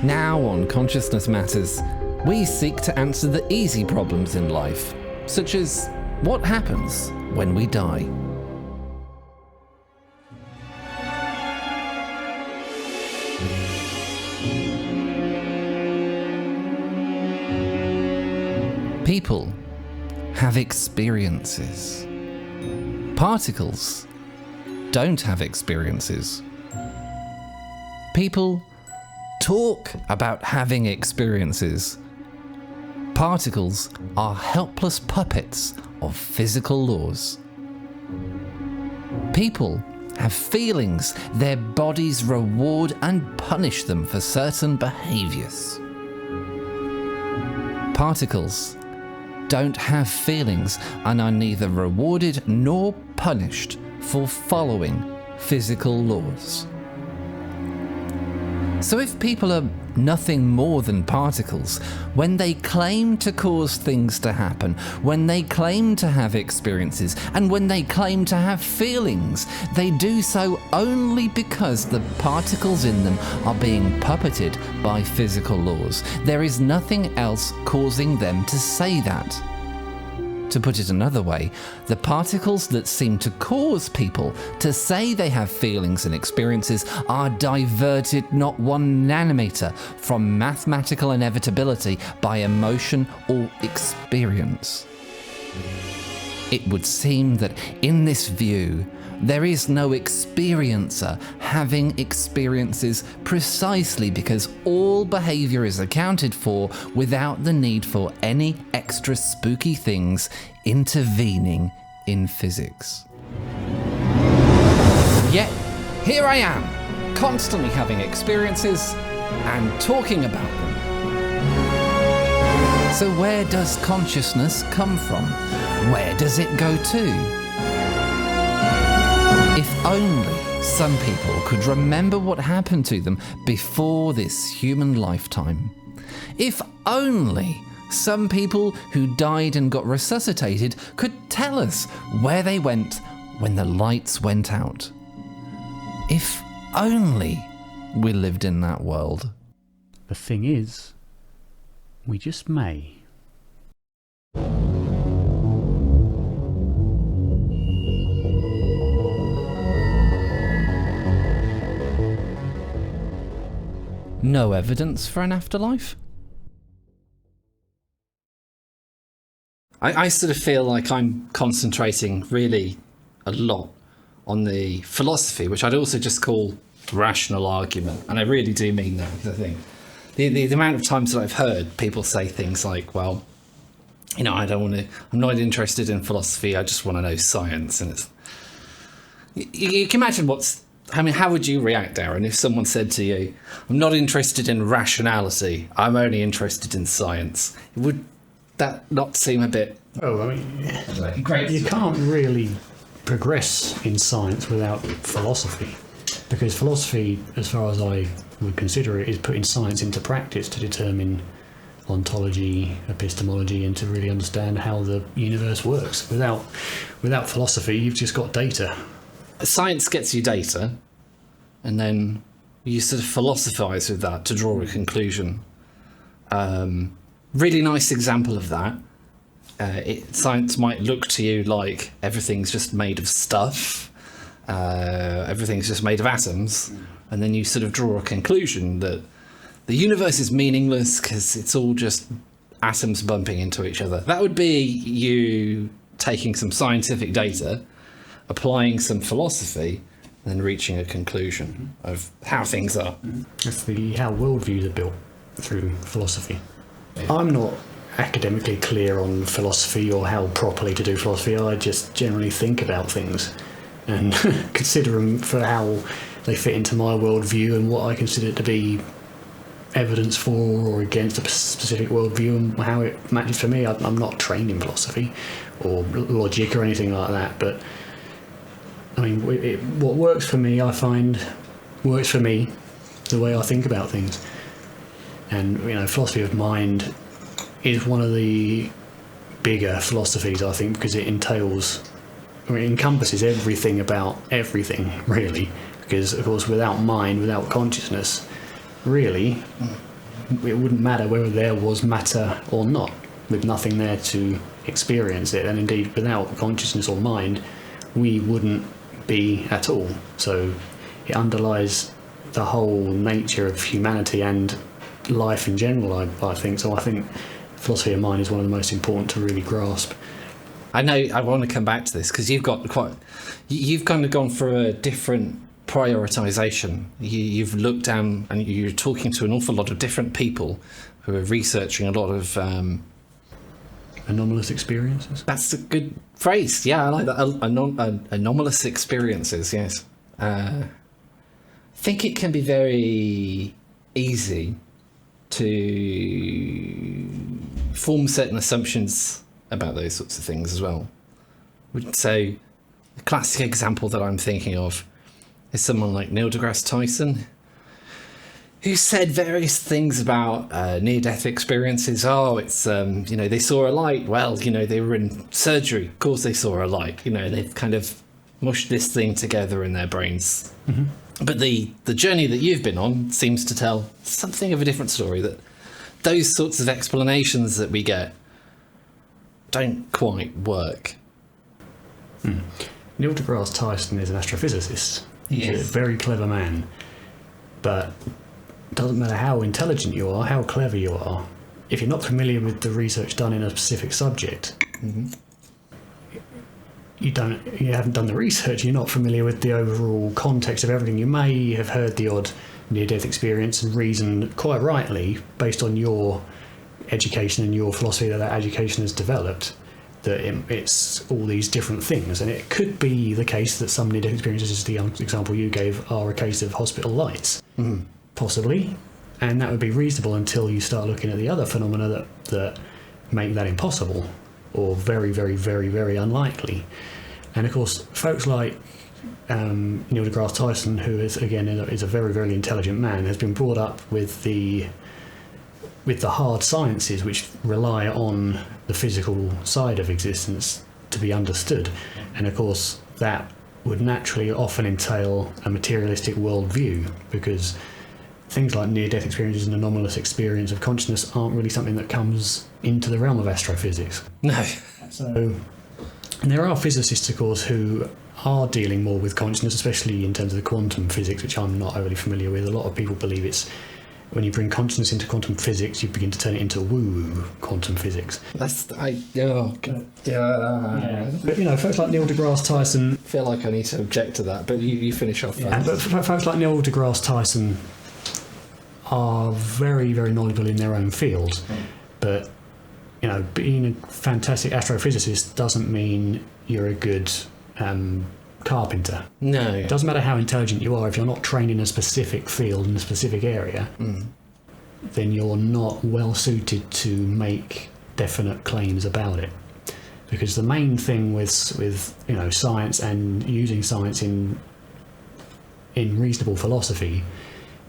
Now on Consciousness Matters, we seek to answer the easy problems in life, such as what happens when we die. People have experiences. Particles don't have experiences. People talk about having experiences. Particles are helpless puppets of physical laws. People have feelings. Their bodies reward and punish them for certain behaviors. Particles don't have feelings and are neither rewarded nor punished for following physical laws. So if people are nothing more than particles, when they claim to cause things to happen, when they claim to have experiences, and when they claim to have feelings, they do so only because the particles in them are being puppeted by physical laws. There is nothing else causing them to say that. To put it another way, the particles that seem to cause people to say they have feelings and experiences are diverted not 1 nanometer from mathematical inevitability by emotion or experience. It would seem that in this view, there is no experiencer having experiences precisely because all behavior is accounted for without the need for any extra spooky things intervening in physics. Yet, here I am, constantly having experiences and talking about them. So where does consciousness come from? Where does it go to? If only some people could remember what happened to them before this human lifetime. If only some people who died and got resuscitated could tell us where they went when the lights went out. If only we lived in that world. The thing is, we just may. No evidence for an afterlife? I sort of feel like I'm concentrating really a lot on the philosophy, which I'd also just call rational argument. And I really do mean that, because I think the amount of times that I've heard people say things like, well, you know, I'm not interested in philosophy, I just want to know science. And it's, you can imagine how would you react, Darren, if someone said to you, I'm not interested in rationality, I'm only interested in science? Would that not seem a bit... Oh, I mean, you can't really progress in science without philosophy, because philosophy, as far as I would consider it, is putting science into practice to determine ontology, epistemology, and to really understand how the universe works. Without philosophy, you've just got data. Science gets you data, and then you sort of philosophize with that to draw a conclusion. Really nice example of that. Science might look to you like everything's just made of stuff, everything's just made of atoms, and then you sort of draw a conclusion that the universe is meaningless because it's all just atoms bumping into each other. That would be you taking some scientific data, applying some philosophy, and then reaching a conclusion of how things are. That's how worldviews are built, through philosophy. I'm not academically clear on philosophy or how properly to do philosophy. I just generally think about things and consider them for how they fit into my worldview and what I consider to be evidence for or against a specific worldview and how it matches for me. I'm not trained in philosophy or logic or anything like that, but I mean, what works for me, I find, works for me, the way I think about things. And, you know, philosophy of mind is one of the bigger philosophies, I think, because it encompasses everything about everything, really. Because, of course, without mind, without consciousness, really, it wouldn't matter whether there was matter or not, with nothing there to experience it. And indeed, without consciousness or mind, we wouldn't be at all. So it underlies the whole nature of humanity and life in general, I think. So I think philosophy of mind is one of the most important to really grasp. I know I want to come back to this because you've kind of gone for a different prioritization. You've looked down and you're talking to an awful lot of different people who are researching a lot of anomalous experiences. That's a good phrase. Yeah, I like that. Anomalous experiences. Yes. I think it can be very easy to form certain assumptions about those sorts of things as well. So, the classic example that I'm thinking of is someone like Neil deGrasse Tyson, who said various things about near-death experiences. Oh, it's, they saw a light. Well, they were in surgery. Of course they saw a light. They've kind of mushed this thing together in their brains. Mm-hmm. But the journey that you've been on seems to tell something of a different story, that those sorts of explanations that we get don't quite work. Neil deGrasse Tyson is an astrophysicist. He's a very clever man. But it doesn't matter how intelligent you are, how clever you are, if you're not familiar with the research done in a specific subject, you haven't done the research, you're not familiar with the overall context of everything. You may have heard the odd near-death experience and reasoned quite rightly, based on your education and your philosophy that education has developed, that it's all these different things. And it could be the case that some near-death experiences, as the example you gave, are a case of hospital lights. Possibly. And that would be reasonable until you start looking at the other phenomena that make that impossible, or very, very, very, very unlikely. And of course, folks like Neil deGrasse Tyson, who is a very, very intelligent man, has been brought up with the hard sciences, which rely on the physical side of existence to be understood. And of course, that would naturally often entail a materialistic worldview, because things like near-death experiences and anomalous experience of consciousness aren't really something that comes into the realm of astrophysics. No. So there are physicists, of course, who are dealing more with consciousness, especially in terms of the quantum physics, which I'm not overly familiar with. A lot of people believe it's when you bring consciousness into quantum physics, you begin to turn it into woo-woo quantum physics. But folks like Neil deGrasse Tyson... I feel like I need to object to that, but you finish off. Yeah, but folks like Neil deGrasse Tyson are very, very knowledgeable in their own field. But, being a fantastic astrophysicist doesn't mean you're a good carpenter. No. It doesn't matter how intelligent you are, if you're not trained in a specific field, in a specific area, then you're not well suited to make definite claims about it. Because the main thing with science and using science in reasonable philosophy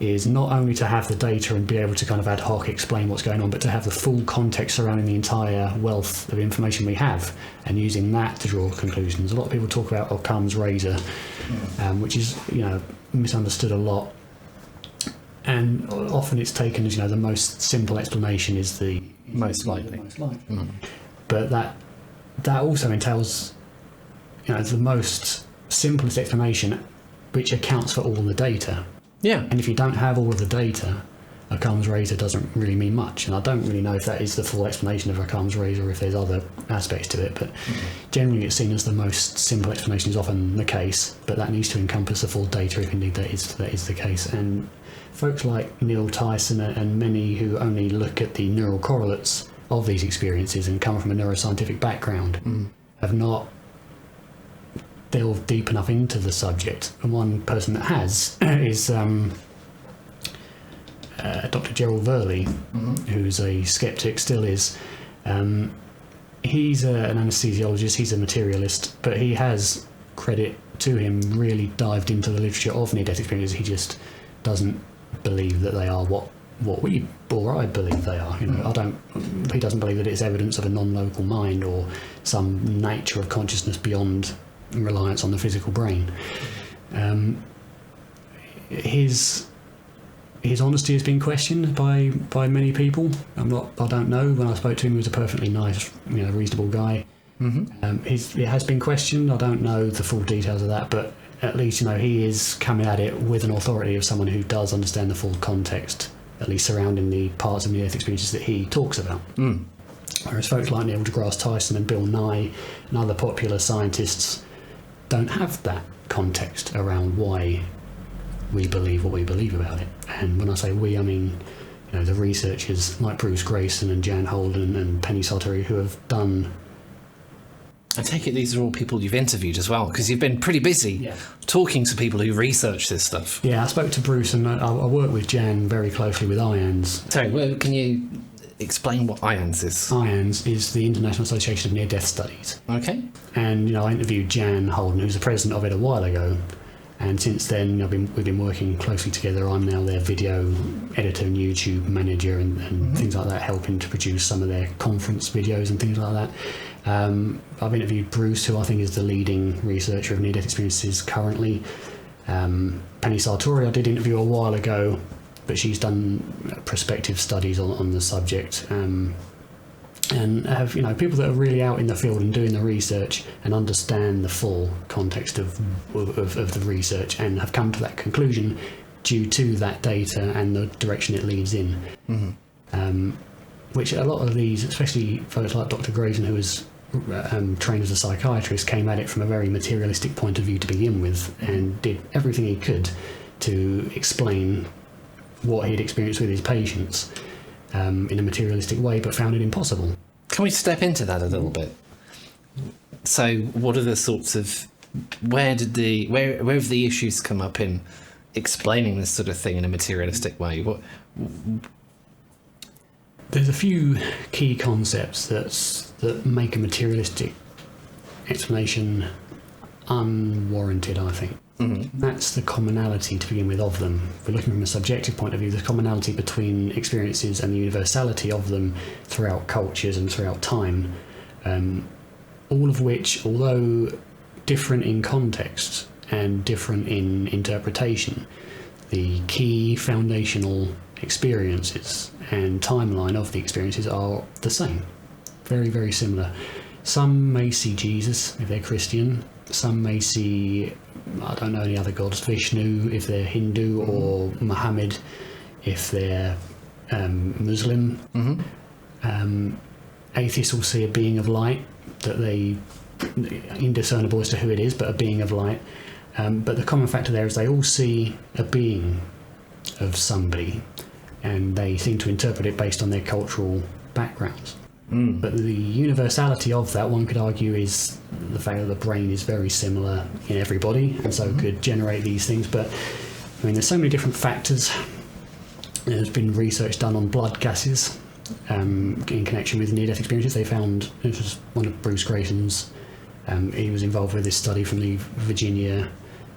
is not only to have the data and be able to kind of ad hoc explain what's going on, but to have the full context surrounding the entire wealth of information we have, and using that to draw conclusions. A lot of people talk about Occam's razor, which is misunderstood a lot, and often it's taken as the most simple explanation is the most likely. But that also entails the most simplest explanation, which accounts for all the data. Yeah. And if you don't have all of the data, Occam's razor doesn't really mean much. And I don't really know if that is the full explanation of Occam's razor or if there's other aspects to it. But generally it's seen as the most simple explanation is often the case, but that needs to encompass the full data if indeed that is the case. And folks like Neil Tyson and many who only look at the neural correlates of these experiences and come from a neuroscientific background have not delve deep enough into the subject. And one person that has is Dr. Gerald Verley, who's a skeptic, still is. He's an anesthesiologist, he's a materialist, but he has, credit to him, really dived into the literature of near-death experiences. He just doesn't believe that they are what we or I believe they are. He doesn't believe that it's evidence of a non-local mind or some nature of consciousness beyond reliance on the physical brain. His his honesty has been questioned by many people. I don't know. When I spoke to him, he was a perfectly nice, reasonable guy. It has been questioned. I don't know the full details of that, but at least he is coming at it with an authority of someone who does understand the full context, at least surrounding the parts of near-death experiences that he talks about. Whereas folks like Neil deGrasse Tyson and Bill Nye and other popular scientists don't have that context around why we believe what we believe about it. And when I say we, I mean the researchers like Bruce Grayson and Jan Holden and Penny Sartori who have done. I take it these are all people you've interviewed as well, because you've been pretty busy talking to people who research this stuff. Yeah, I spoke to Bruce, and I work with Jan very closely with IANDS. Sorry, can you explain what IANDS is? IANDS is the International Association of Near-Death Studies. Okay. And I interviewed Jan Holden, who's the president of it, a while ago. And since then, we've been working closely together. I'm now their video editor and YouTube manager and things like that, helping to produce some of their conference videos and things like that. I've interviewed Bruce, who I think is the leading researcher of near-death experiences currently. Penny Sartori I did interview a while ago, but she's done prospective studies on the subject. And have people that are really out in the field and doing the research and understand the full context of the research and have come to that conclusion due to that data and the direction it leads in. Which a lot of these, especially folks like Dr. Grayson, who was trained as a psychiatrist, came at it from a very materialistic point of view to begin with and did everything he could to explain what he'd experienced with his patients in a materialistic way, but found it impossible. Can we step into that a little bit? So what are the sorts of... Where have the issues come up in explaining this sort of thing in a materialistic way? There's a few key concepts that make a materialistic explanation unwarranted, I think. That's the commonality, to begin with, of them. If we're looking from a subjective point of view, the commonality between experiences and the universality of them throughout cultures and throughout time, all of which, although different in context and different in interpretation, the key foundational experiences and timeline of the experiences are the same. Very, very similar. Some may see Jesus if they're Christian. Some may see, I don't know any other gods, Vishnu if they're Hindu, or Muhammad if they're Muslim. Atheists will see a being of light that they, indiscernible as to who it is, but a being of light. But the common factor there is they all see a being of somebody, and they seem to interpret it based on their cultural backgrounds. But the universality of that, one could argue, is the fact that the brain is very similar in everybody, and so could generate these things. But I mean, there's so many different factors. There's been research done on blood gases in connection with near-death experiences. They found, this was one of Bruce Grayson's, he was involved with this study from the Virginia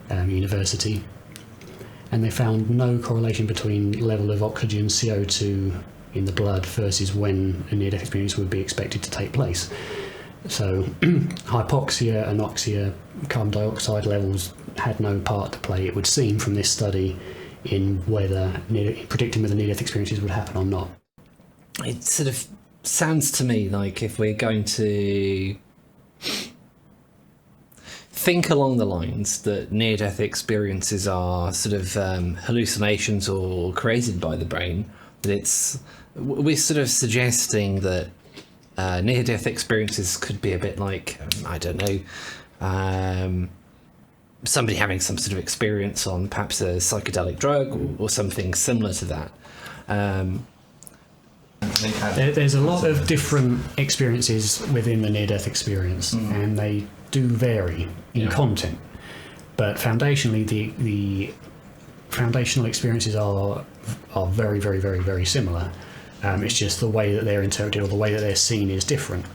University, and they found no correlation between level of oxygen, CO2 in the blood versus when a near-death experience would be expected to take place. So hypoxia, anoxia, carbon dioxide levels had no part to play, it would seem, from this study in predicting whether near-death experiences would happen or not. It sort of sounds to me like if we're going to think along the lines that near-death experiences are sort of hallucinations or created by the brain, that we're sort of suggesting that near-death experiences could be a bit like, I don't know, somebody having some sort of experience on perhaps a psychedelic drug or something similar to that. There's a lot of different experiences within the near-death experience, and they do vary in content. But foundationally, the foundational experiences are very, very, very, very similar. It's just the way that they're interpreted or the way that they're seen is different.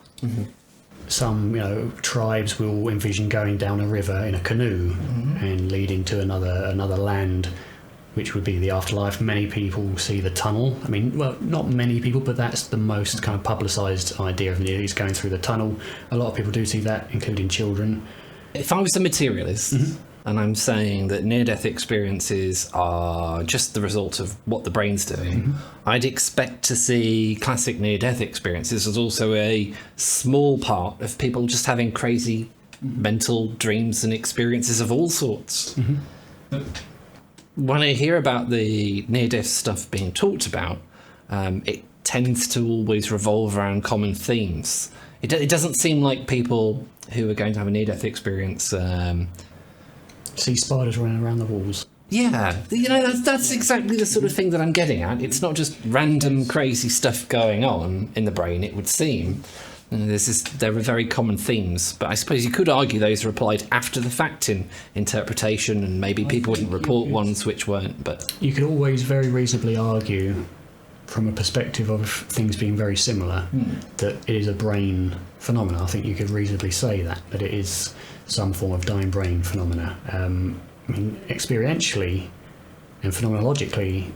Some, tribes will envision going down a river in a canoe and leading to another land, which would be the afterlife. Many people see the tunnel. I mean, well, not many people, but that's the most kind of publicised idea of near is going through the tunnel. A lot of people do see that, including children. If I was a materialist and I'm saying that near-death experiences are just the result of what the brain's doing, I'd expect to see classic near-death experiences as also a small part of people just having crazy mental dreams and experiences of all sorts. When I hear about the near-death stuff being talked about, it tends to always revolve around common themes. It doesn't seem like people who are going to have a near-death experience see spiders running around the walls. Yeah, that's exactly the sort of thing that I'm getting at. It's not just random crazy stuff going on in the brain, it would seem. There are very common themes, but I suppose you could argue those are applied after the fact in interpretation, and maybe people wouldn't report ones which weren't. But you could always very reasonably argue, from a perspective of things being very similar, that it is a brain phenomena. I think you could reasonably say that it is some form of dying brain phenomena. Experientially and phenomenologically,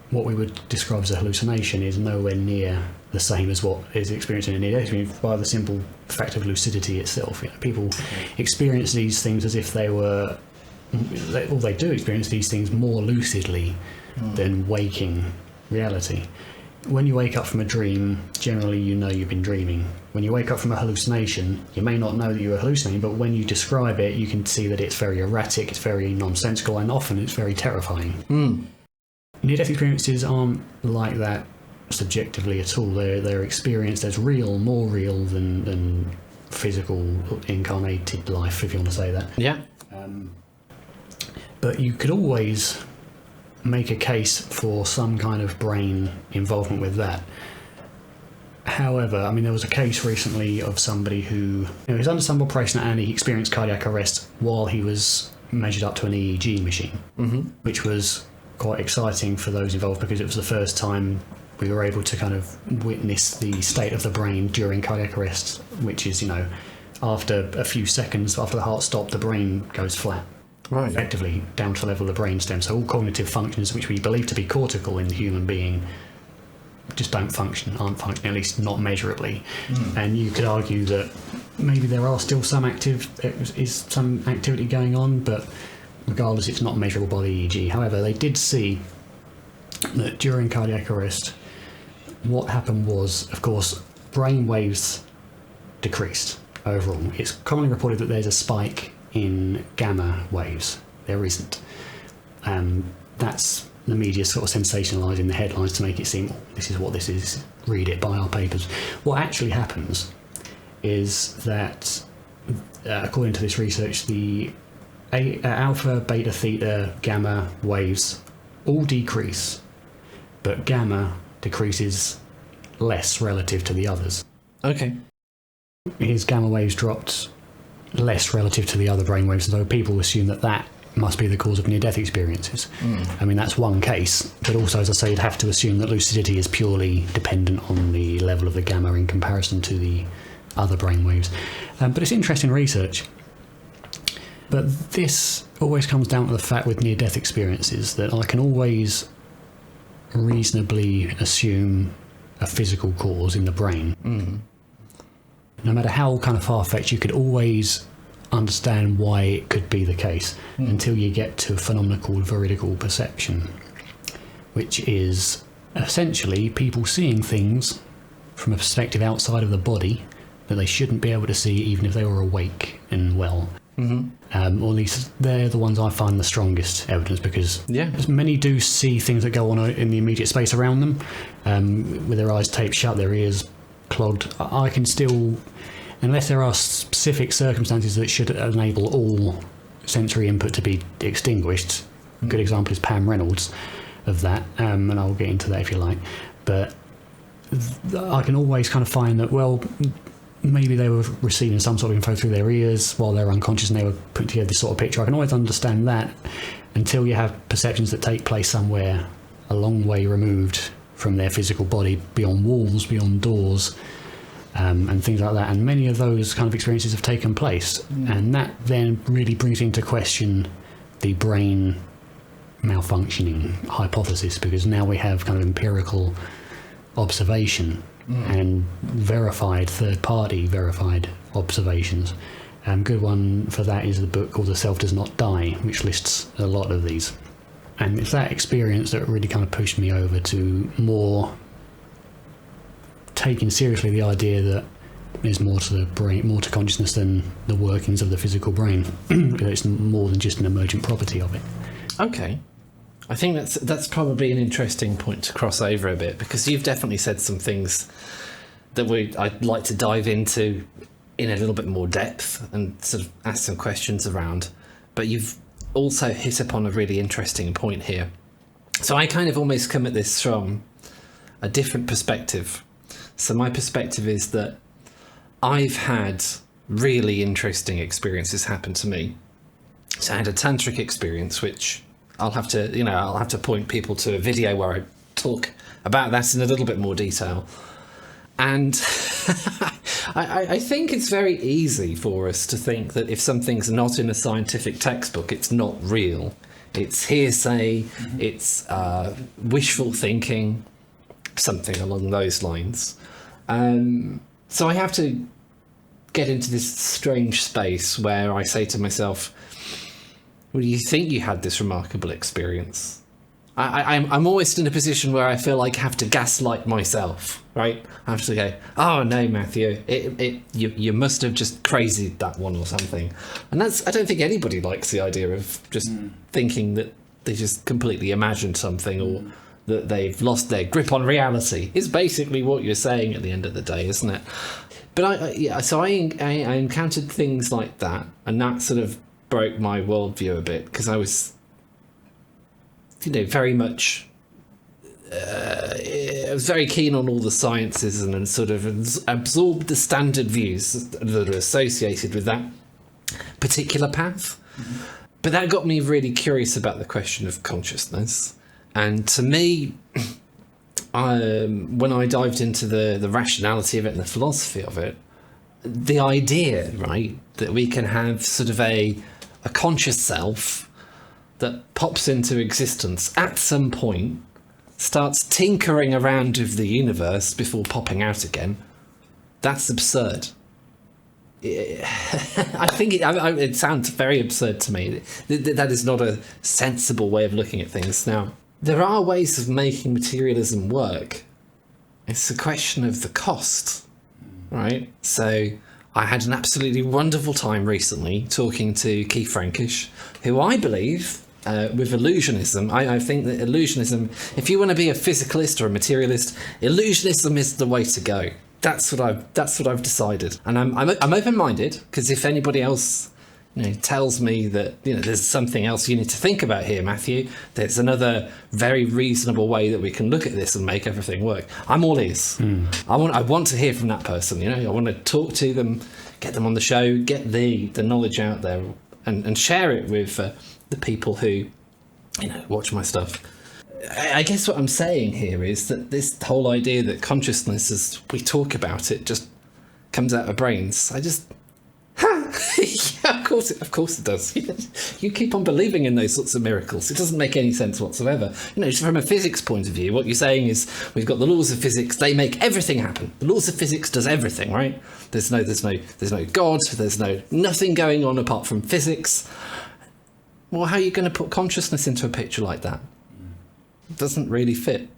what we would describe as a hallucination is nowhere near the same as what is experienced in a near-death experience by the simple fact of lucidity itself. People experience these things as if they do experience these things more lucidly than waking reality. When you wake up from a dream, generally you know you've been dreaming. When you wake up from a hallucination, you may not know that you were hallucinating, but when you describe it, you can see that it's very erratic, it's very nonsensical, and often it's very terrifying. Near-death experiences aren't like that subjectively at all. They're experienced as real, more real than physical incarnated life, if you want to say that. yeah, But you could always make a case for some kind of brain involvement with that. However, there was a case recently of somebody who he was under some operation and he experienced cardiac arrest while he was measured up to an EEG machine, which was quite exciting for those involved because it was the first time we were able to kind of witness the state of the brain during cardiac arrest, which is, after a few seconds after the heart stopped, the brain goes flat. right. Effectively down to the level of the brainstem. So all cognitive functions which we believe to be cortical in the human being just aren't functioning, at least not measurably. And you could argue that maybe there are still some activity going on, but regardless, it's not measurable by the EEG. However, they did see that during cardiac arrest, what happened was, of course, brain waves decreased overall. It's commonly reported that there's a spike in gamma waves. There isn't. That's the media sort of sensationalising the headlines to make it seem, this is what this is, read it, buy our papers. What actually happens is that, according to this research, the alpha, beta, theta, gamma waves all decrease, but gamma decreases less relative to the others. Okay. His gamma waves dropped less relative to the other brain waves, so people assume that must be the cause of near-death experiences. That's one case, but also, as I say, you'd have to assume that lucidity is purely dependent on the level of the gamma in comparison to the other brain waves. But it's interesting research. But this always comes down to the fact with near-death experiences that I can always reasonably assume a physical cause in the brain. No matter how kind of far-fetched, you could always understand why it could be the case until you get to a phenomenon called veridical perception, which is essentially people seeing things from a perspective outside of the body that they shouldn't be able to see even if they were awake and well. Or at least they're the ones I find the strongest evidence, because many do see things that go on in the immediate space around them, with their eyes taped shut, their ears clogged. I can still, unless there are specific circumstances that should enable all sensory input to be extinguished. A good example is Pam Reynolds of that, and I'll get into that if you like. But I can always kind of find that, well, maybe they were receiving some sort of info through their ears while they were unconscious and they were putting together this sort of picture. I can always understand that until you have perceptions that take place somewhere a long way removed from their physical body, beyond walls, beyond doors, and things like that. And many of those kind of experiences have taken place. And that then really brings into question the brain malfunctioning hypothesis, because now we have kind of empirical observation and verified, third-party verified observations. Good one for that is the book called The Self Does Not Die, which lists a lot of these. And it's that experience that really kind of pushed me over to more taking seriously the idea that there's more to the brain, more to consciousness than the workings of the physical brain. It's more than just an emergent property of it. Okay. I think that's probably an interesting point to cross over a bit, because you've definitely said some things that I'd like to dive into in a little bit more depth and sort of ask some questions around. But you've also hit upon a really interesting point here. So I kind of almost come at this from a different perspective. So my perspective is that I've had really interesting experiences happen to me. So I had a tantric experience, which I'll have to point people to a video where I talk about that in a little bit more detail. And I think it's very easy for us to think that if something's not in a scientific textbook, it's not real. It's hearsay, it's wishful thinking, something along those lines. So I have to get into this strange space where I say to myself, well, you think you had this remarkable experience. I'm always in a position where I feel like I have to gaslight myself, right? I have to go, oh no, Matthew, you must have just crazied that one or something. And I don't think anybody likes the idea of just thinking that they just completely imagined something or that they've lost their grip on reality. It's basically what you're saying at the end of the day, isn't it? But I encountered things like that, and that sort of broke my worldview a bit, because I was, very much, I was very keen on all the sciences and sort of absorbed the standard views that are associated with that particular path. Mm-hmm. But that got me really curious about the question of consciousness. And to me, when I dived into the rationality of it and the philosophy of it, the idea, right, that we can have sort of a conscious self that pops into existence at some point, starts tinkering around with the universe before popping out again, that's absurd. I think it sounds very absurd to me. That is not a sensible way of looking at things. Now, there are ways of making materialism work. It's a question of the cost, right? So I had an absolutely wonderful time recently talking to Keith Frankish, who I believe, with illusionism, I think that illusionism, if you want to be a physicalist or a materialist, illusionism is the way to go. That's what I've decided, and I'm open-minded, because if anybody else tells me that there's something else you need to think about here, Matthew, there's another very reasonable way that we can look at this and make everything work, I'm all ears. I want to hear from that person. I want to talk to them, get them on the show, get the knowledge out there, and share it with the people who watch my stuff. I guess what I'm saying here is that this whole idea that consciousness, as we talk about it, just comes out of brains. Yeah, of course it does. You keep on believing in those sorts of miracles. It doesn't make any sense whatsoever. From a physics point of view, what you're saying is we've got the laws of physics. They make everything happen. The laws of physics does everything, right? There's no God. There's nothing going on apart from physics. Well, how are you going to put consciousness into a picture like that? It doesn't really fit.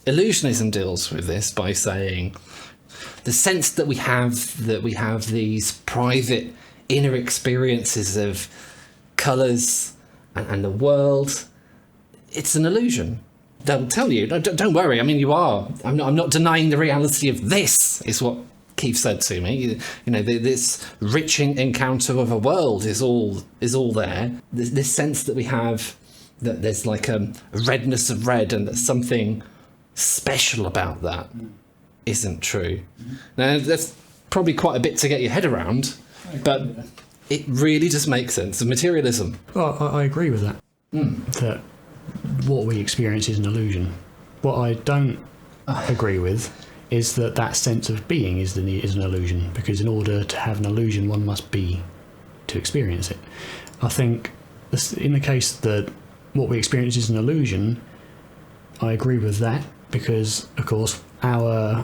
Illusionism deals with this by saying the sense that we have these private inner experiences of colours and the world, it's an illusion. They'll tell you, don't worry, I'm not denying the reality of this, is what Keith said to me. This rich encounter of a world is all there. This sense that we have that there's like a redness of red and that something special about that isn't true. Now, that's probably quite a bit to get your head around, but it really does make sense. The materialism. Well, I agree with that. That what we experience is an illusion. What I don't agree with is that sense of being is an illusion, because in order to have an illusion, one must be to experience it. I think in the case that what we experience is an illusion, I agree with that, because, of course, our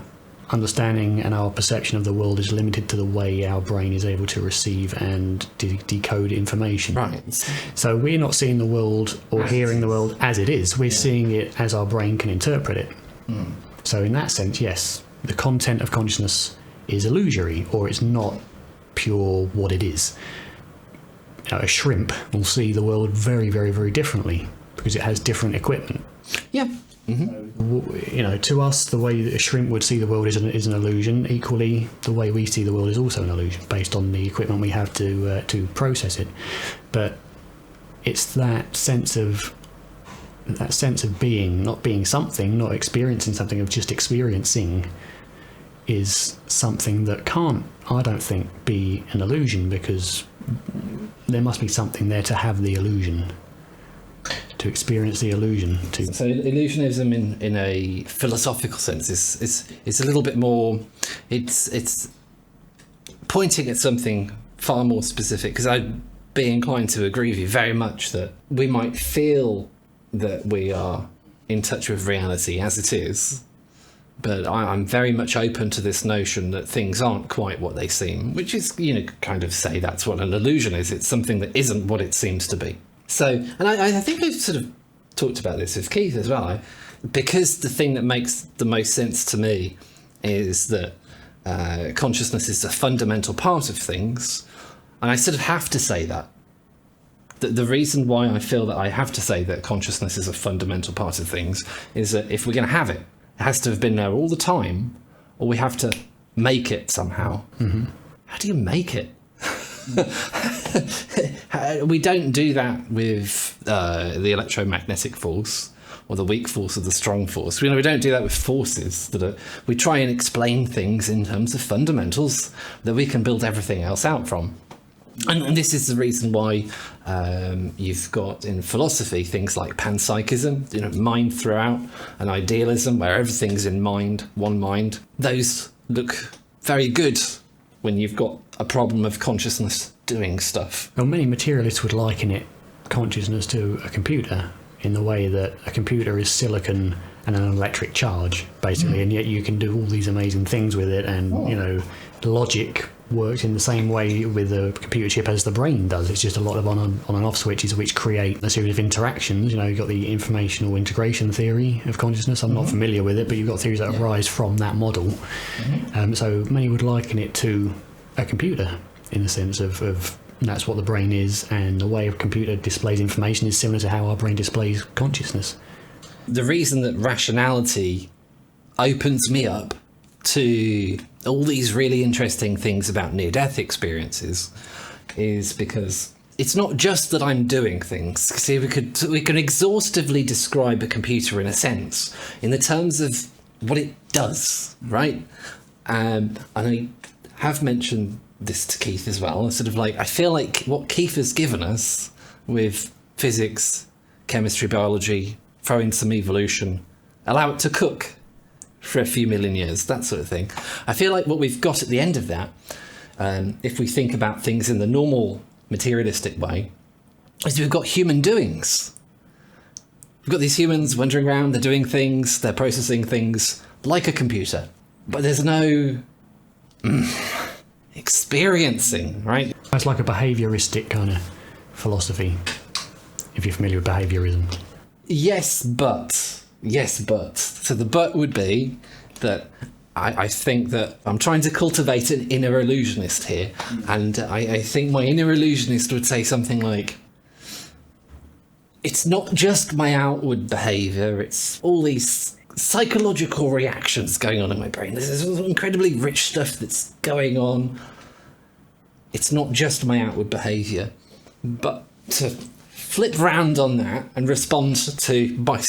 understanding and our perception of the world is limited to the way our brain is able to receive and decode information. Right. So we're not seeing the world or hearing the world as it is. We're seeing it as our brain can interpret it. So in that sense, yes, the content of consciousness is illusory, or it's not pure what it is. A shrimp will see the world very, very, very differently because it has different equipment. Yeah. To us, the way that a shrimp would see the world is an illusion. Equally, the way we see the world is also an illusion based on the equipment we have to process it. But it's that sense of being, not being something, not experiencing something, of just experiencing, is something that can't, I don't think, be an illusion, because there must be something there to have the illusion. To experience the illusion. So illusionism in a philosophical sense is a little bit more, it's pointing at something far more specific, because I'd be inclined to agree with you very much that we might feel that we are in touch with reality as it is, but I'm very much open to this notion that things aren't quite what they seem, which is, kind of say that's what an illusion is. It's something that isn't what it seems to be. So, and I think I've sort of talked about this with Keith as well, because the thing that makes the most sense to me is that consciousness is a fundamental part of things, and I sort of have to say that. The reason why I feel that I have to say that consciousness is a fundamental part of things is that if we're going to have it, it has to have been there all the time, or we have to make it somehow. Mm-hmm. How do you make it? We don't do that with the electromagnetic force or the weak force or the strong force. We don't do that with forces. We try and explain things in terms of fundamentals that we can build everything else out from. And this is the reason why you've got in philosophy things like panpsychism, mind throughout, and idealism, where everything's in mind, one mind. Those look very good when you've got a problem of consciousness doing stuff. Well, many materialists would liken consciousness to a computer, in the way that a computer is silicon and an electric charge, basically, and yet you can do all these amazing things with it, and logic works in the same way with a computer chip as the brain does. It's just a lot of on and off switches which create a series of interactions. You've got the informational integration theory of consciousness. I'm not familiar with it, but you've got theories that arise from that model. So many would liken it to a computer, in the sense of that's what the brain is, and the way a computer displays information is similar to how our brain displays consciousness. The reason that rationality opens me up to all these really interesting things about near-death experiences is because it's not just that I'm doing things. See, we can exhaustively describe a computer in a sense, in the terms of what it does, right? And I have mentioned this to Keith as well. Sort of like, I feel like what Keith has given us with physics, chemistry, biology, throw in some evolution, allow it to cook for a few million years, that sort of thing. I feel like what we've got at the end of that, if we think about things in the normal materialistic way, is we've got human doings. We've got these humans wandering around, they're doing things, they're processing things like a computer, but there's no experiencing, right? It's like a behaviouristic kind of philosophy, if you're familiar with behaviourism. Yes, but. So the but would be that I think that I'm trying to cultivate an inner illusionist here, and I think my inner illusionist would say something like, it's not just my outward behaviour, it's all these psychological reactions going on in my brain. There's this incredibly rich stuff that's going on. It's not just my outward behaviour. But to flip round on that and respond to my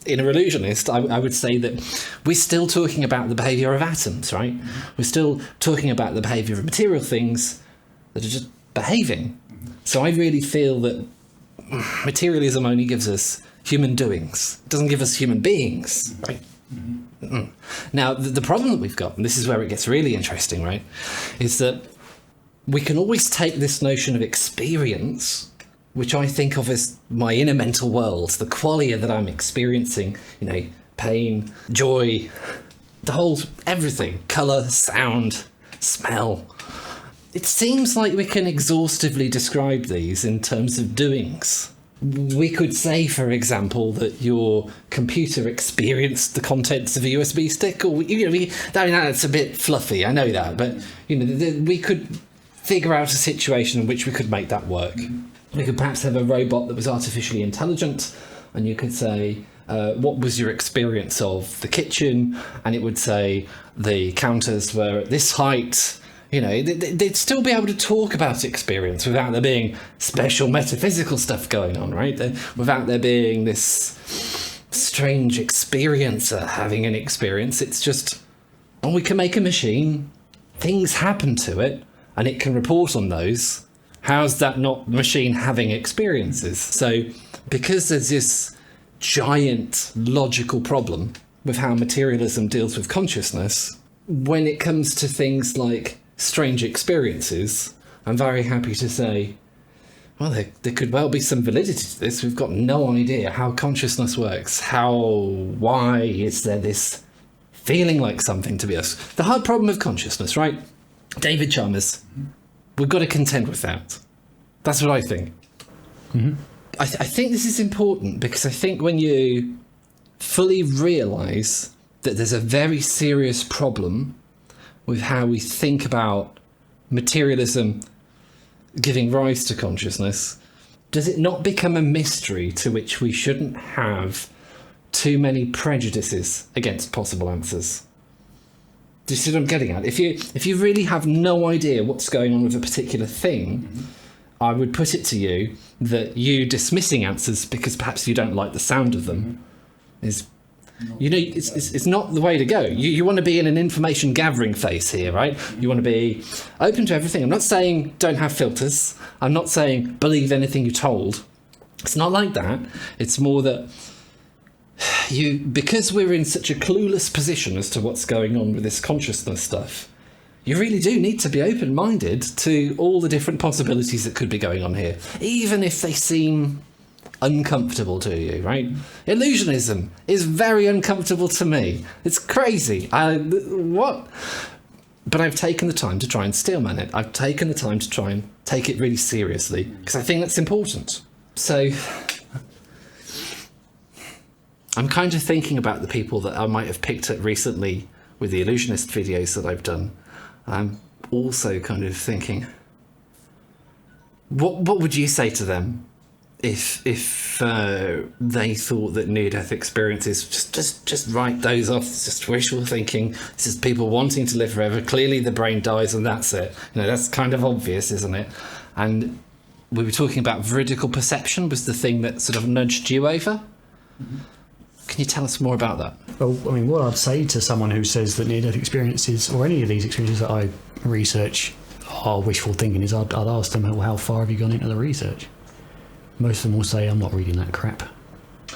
inner illusionist, I would say that we're still talking about the behaviour of atoms, right? We're still talking about the behaviour of material things that are just behaving. So I really feel that materialism only gives us human doings. It doesn't give us human beings, right? Now, the problem that we've got, and this is where it gets really interesting, right, is that we can always take this notion of experience, which I think of as my inner mental world, the qualia that I'm experiencing, pain, joy, the whole everything, colour, sound, smell. It seems like we can exhaustively describe these in terms of doings. We could say, for example, that your computer experienced the contents of a USB stick, or that's a bit fluffy. I know that, but we could figure out a situation in which we could make that work. We could perhaps have a robot that was artificially intelligent, and you could say, what was your experience of the kitchen? And it would say the counters were at this height. They'd still be able to talk about experience without there being special metaphysical stuff going on, right? Without there being this strange experiencer having an experience. It's just, we can make a machine, things happen to it, and it can report on those. How's that not the machine having experiences? So, because there's this giant logical problem with how materialism deals with consciousness, when it comes to things like strange experiences, I'm very happy to say, well, there could well be some validity to this. We've got no idea how consciousness works. Why is there this feeling like something to be us? The hard problem of consciousness, right? David Chalmers, we've got to contend with that. That's what I think. Mm-hmm. I think this is important because I think when you fully realise that there's a very serious problem with how we think about materialism giving rise to consciousness, does it not become a mystery to which we shouldn't have too many prejudices against possible answers? Do you see what I'm getting at? If you really have no idea what's going on with a particular thing, I would put it to you that you dismissing answers because perhaps you don't like the sound of them is, it's not the way to go. You want to be in an information gathering phase here, right? You want to be open to everything. I'm not saying don't have filters. I'm not saying believe anything you're told. It's not like that. It's more that because we're in such a clueless position as to what's going on with this consciousness stuff, you really do need to be open-minded to all the different possibilities that could be going on here, even if they seem uncomfortable to you, right? Illusionism is very uncomfortable to me. It's crazy. What? But I've taken the time to try and steelman it. I've taken the time to try and take it really seriously because I think that's important. So I'm kind of thinking about the people that I might have picked at recently with the illusionist videos that I've done. I'm also kind of thinking, what would you say to them if they thought that near-death experiences, just write those off, it's just wishful thinking, it's just people wanting to live forever, clearly the brain dies and that's it. That's kind of obvious, isn't it? And we were talking about veridical perception was the thing that sort of nudged you over. Mm-hmm. Can you tell us more about that? Well, I mean, what I'd say to someone who says that near-death experiences, or any of these experiences that I research, are wishful thinking, is I'd ask them, well, how far have you gone into the research? Most of them will say, I'm not reading that crap.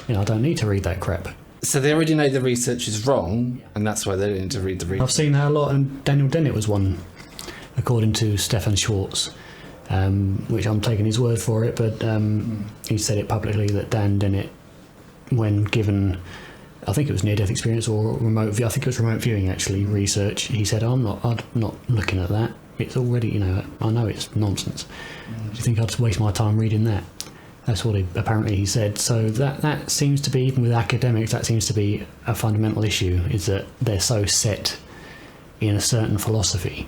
I don't need to read that crap. So they already know the research is wrong, and that's why they don't need to read the research. I've seen that a lot, and Daniel Dennett was one, according to Stefan Schwartz, which I'm taking his word for it, but he said it publicly that Dan Dennett, when given, I think it was near-death experience or remote view, I think it was remote viewing actually, research, he said, I'm not looking at that. It's already, I know it's nonsense. Do you think I'd waste my time reading that? That's what apparently he said. So that seems to be, even with academics, that seems to be a fundamental issue, is that they're so set in a certain philosophy,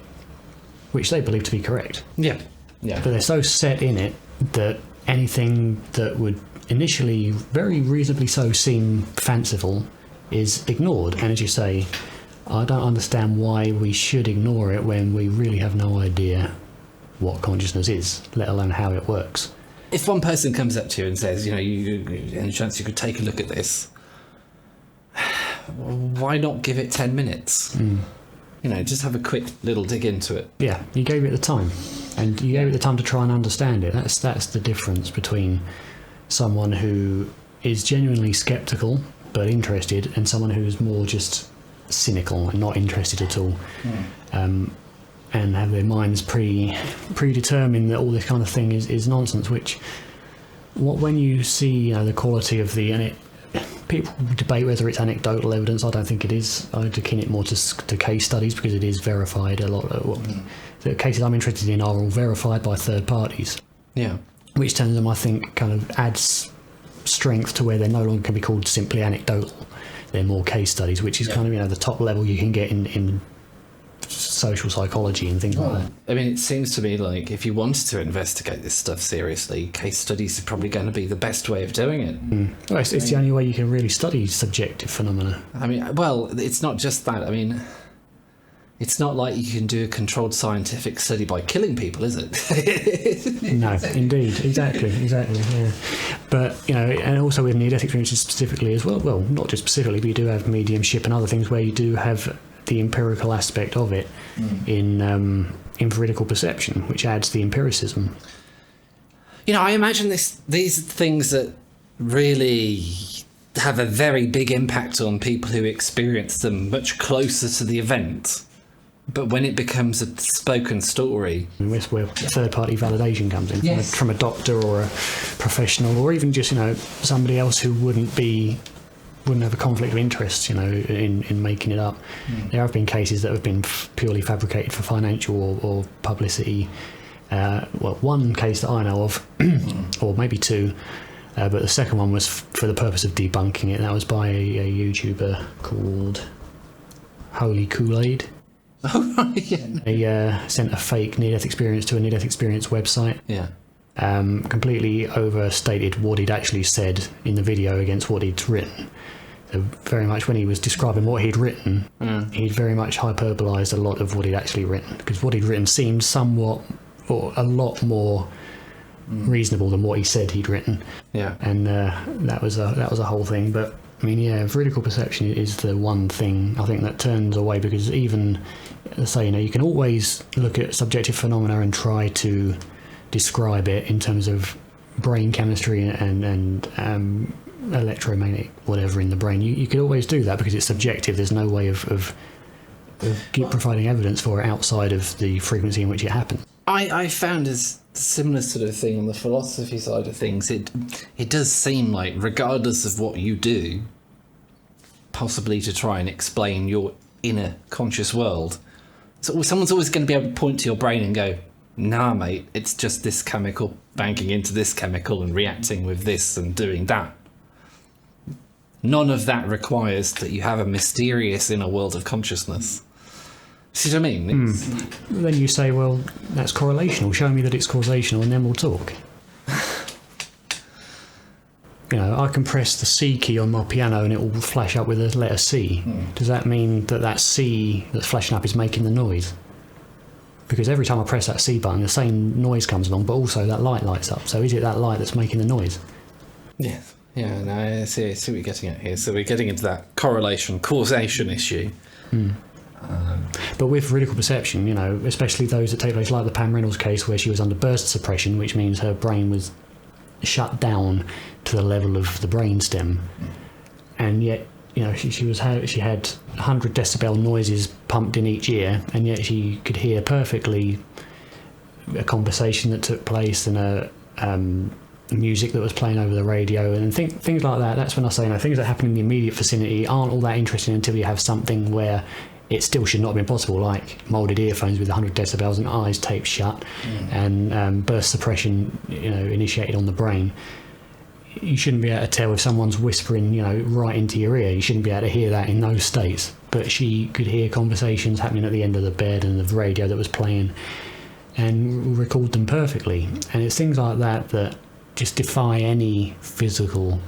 which they believe to be correct. Yeah. But they're so set in it that anything that would initially very reasonably so seem fanciful is ignored. And as you say, I don't understand why we should ignore it when we really have no idea what consciousness is, let alone how it works. If one person comes up to you and says, any chance you could take a look at this, why not give it 10 minutes? Just have a quick little dig into it. Yeah, you gave it the time, and you gave it the time to try and understand it. That's the difference between someone who is genuinely sceptical but interested and someone who's more just cynical and not interested at all, and have their minds predetermined that all this kind of thing is nonsense, which when you see the quality of People debate whether it's anecdotal evidence. I don't think it is. I'd akin it more to case studies because it is verified. A lot of the cases I'm interested in are all verified by third parties. Yeah. Which turns them, I think, kind of adds strength to where they no longer can be called simply anecdotal. They're more case studies, which is kind of the top level you can get in social psychology and things like that. I mean, it seems to me like if you wanted to investigate this stuff seriously, case studies are probably going to be the best way of doing it. Well, it's the only way you can really study subjective phenomena. I mean, well, it's not just that. I mean, it's not like you can do a controlled scientific study by killing people, is it? No, indeed, exactly, yeah. But, and also with near-death experiences specifically as well, not just specifically, but you do have mediumship and other things where you do have the empirical aspect of it in veridical perception, which adds the empiricism. I imagine these things that really have a very big impact on people who experience them much closer to the event. But when it becomes a spoken story... That's where third-party validation comes in, yes. from a doctor or a professional, or even just, somebody else who wouldn't have a conflict of interest, in making it up. There have been cases that have been purely fabricated for financial or publicity. One case that I know of, or maybe two, but the second one was for the purpose of debunking it. That was by a YouTuber called Holy Kool-Aid. Oh, right, yeah. They sent a fake near-death experience to a near-death experience website. Yeah. Completely overstated what he'd actually said in the video against what he'd written. So very much when he was describing what he'd written, he'd very much hyperbolized a lot of what he'd actually written, because what he'd written seemed somewhat, or a lot more reasonable than what he said he'd written. Yeah. And that was a whole thing. But I mean, veridical perception is the one thing I think that turns away, because even, say, you can always look at subjective phenomena and try to describe it in terms of brain chemistry and electromagnetic whatever in the brain. You could always do that because it's subjective. There's no way of providing evidence for it outside of the frequency in which it happens. I found a similar sort of thing on the philosophy side of things. It does seem like, regardless of what you do, possibly to try and explain your inner conscious world, so someone's always going to be able to point to your brain and go, nah, mate, it's just this chemical banging into this chemical and reacting with this and doing that. None of that requires that you have a mysterious inner world of consciousness. See what I mean? Then you say, well, that's correlational. Show me that it's causational and then we'll talk. I can press the C key on my piano and it will flash up with the letter C. Does that mean that C that's flashing up is making the noise? Because every time I press that C button, the same noise comes along, but also that light lights up. So is it that light that's making the noise? Yeah. Yeah, no, I see what you're getting at here. So we're getting into that correlation, causation issue. But with veridical perception, especially those that take place, like the Pam Reynolds case where she was under burst suppression, which means her brain was shut down to the level of the brainstem, and yet she had 100 decibel noises pumped in each ear, and yet she could hear perfectly a conversation that took place and a music that was playing over the radio and things like that. That's when I say, things that happen in the immediate vicinity aren't all that interesting until you have something where it still should not have been possible, like moulded earphones with 100 decibels and eyes taped shut, and burst suppression, initiated on the brain. You shouldn't be able to tell if someone's whispering, right into your ear. You shouldn't be able to hear that in those states. But she could hear conversations happening at the end of the bed and the radio that was playing, and record them perfectly. And it's things like that that just defy any physical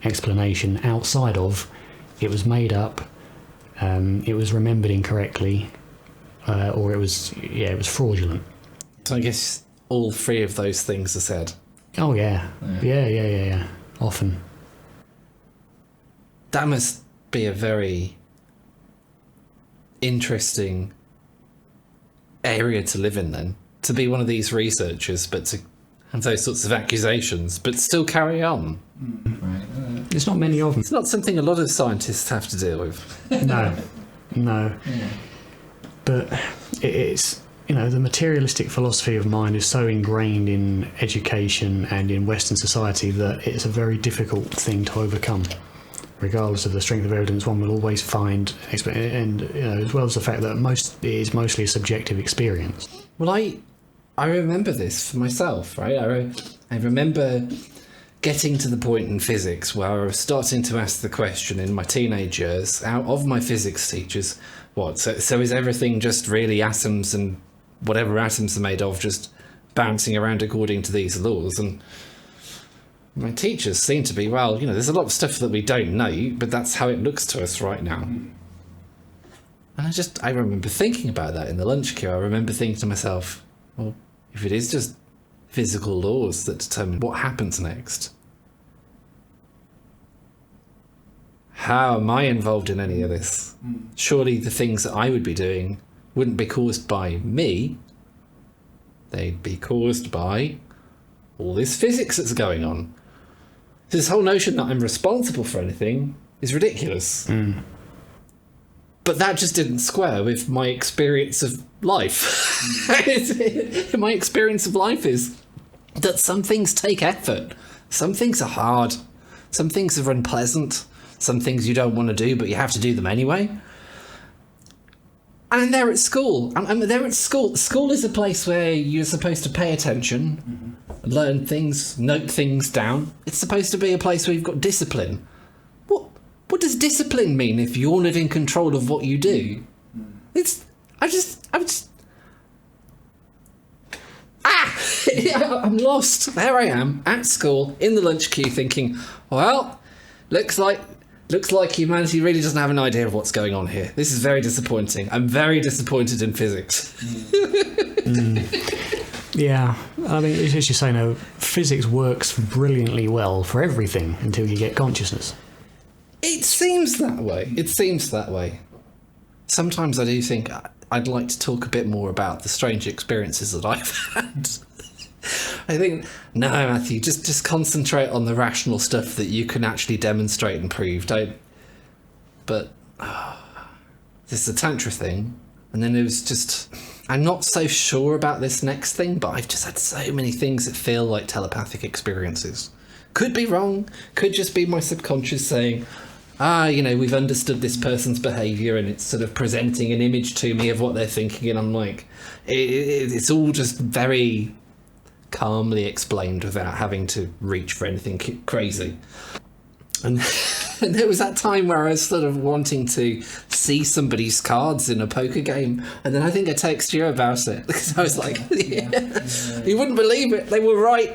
explanation outside of it was made up, it was remembered incorrectly, or it was fraudulent. So I guess all three of those things are said. Oh yeah. Yeah. Often. That must be a very interesting area to live in then, to be one of these researchers, but to have those sorts of accusations, but still carry on. There's not many of them. It's not something a lot of scientists have to deal with. No. Yeah. But it's, the materialistic philosophy of mind is so ingrained in education and in Western society that it's a very difficult thing to overcome, regardless of the strength of evidence, one will always find, and as well as the fact that it is mostly a subjective experience. Well, I remember this for myself, right? I remember getting to the point in physics where I was starting to ask the question in my teenage years, out of my physics teachers, so is everything just really atoms and whatever atoms are made of just bouncing around according to these laws? And my teachers seem to be, there's a lot of stuff that we don't know, but that's how it looks to us right now. And I remember thinking about that in the lunch queue. I remember thinking to myself, well, if it is just physical laws that determine what happens next, how am I involved in any of this? Surely the things that I would be doing wouldn't be caused by me. They'd be caused by all this physics that's going on. This whole notion that I'm responsible for anything is ridiculous. But that just didn't square with my experience of life. My experience of life is that some things take effort. Some things are hard. Some things are unpleasant. Some things you don't want to do, but you have to do them anyway. And they're at school. They're at school. School is a place where you're supposed to pay attention, learn things, note things down. It's supposed to be a place where you've got discipline. What does discipline mean if you're not in control of what you do? I'm lost. There I am at school in the lunch queue thinking, well, looks like humanity really doesn't have an idea of what's going on here. This is very disappointing. I'm very disappointed in physics. Yeah, I mean, as you say, no, physics works brilliantly well for everything until you get consciousness. It seems that way. Sometimes I do think I'd like to talk a bit more about the strange experiences that I've had. I think, no, Matthew, just concentrate on the rational stuff that you can actually demonstrate and prove. But this is a Tantra thing. And then it was just, I'm not so sure about this next thing, but I've just had so many things that feel like telepathic experiences. Could be wrong. Could just be my subconscious saying, we've understood this person's behaviour and it's sort of presenting an image to me of what they're thinking. And I'm like, it's all just very calmly explained without having to reach for anything crazy. And there was that time where I was sort of wanting to see somebody's cards in a poker game, and then I think I texted you about it because I was like, you wouldn't believe it, they were right.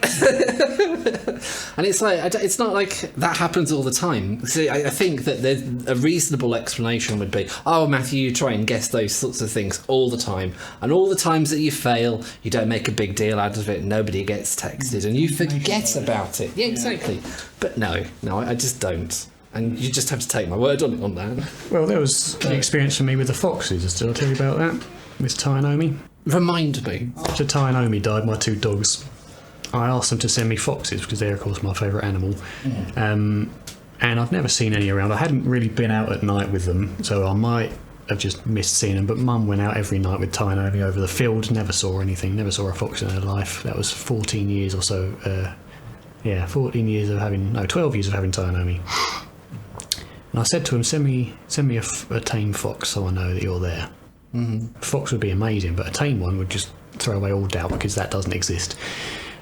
And it's like, it's not like that happens all the time. See, I think that a reasonable explanation would be, oh, Matthew, you try and guess those sorts of things all the time, and all the times that you fail, you don't make a big deal out of it, nobody gets texted, and you forget about it. Yeah, exactly. But no, I just don't. And you just have to take my word on it on that. Well, there was an experience for me with the foxes. Did I tell you about that? With Ty and Omi? Remind me. After Ty and Omi died, my two dogs, I asked them to send me foxes because they're, of course, my favourite animal. And I've never seen any around. I hadn't really been out at night with them, so I might have just missed seeing them. But Mum went out every night with Ty and Omi over the field, never saw anything, never saw a fox in her life. That was 14 years or so. 12 years of having Ty and Omi. And I said to him, send me a tame fox so I know that you're there. A fox would be amazing, but a tame one would just throw away all doubt because that doesn't exist.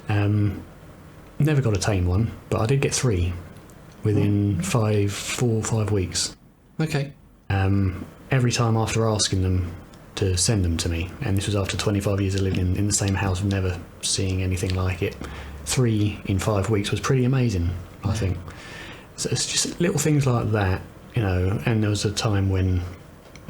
Never got a tame one, but I did get 3 within 4 or 5 weeks. Okay. Every time after asking them to send them to me, and this was after 25 years of living in the same house, never seeing anything like it. 3 in 5 weeks was pretty amazing, I think. So it's just little things like that, and there was a time when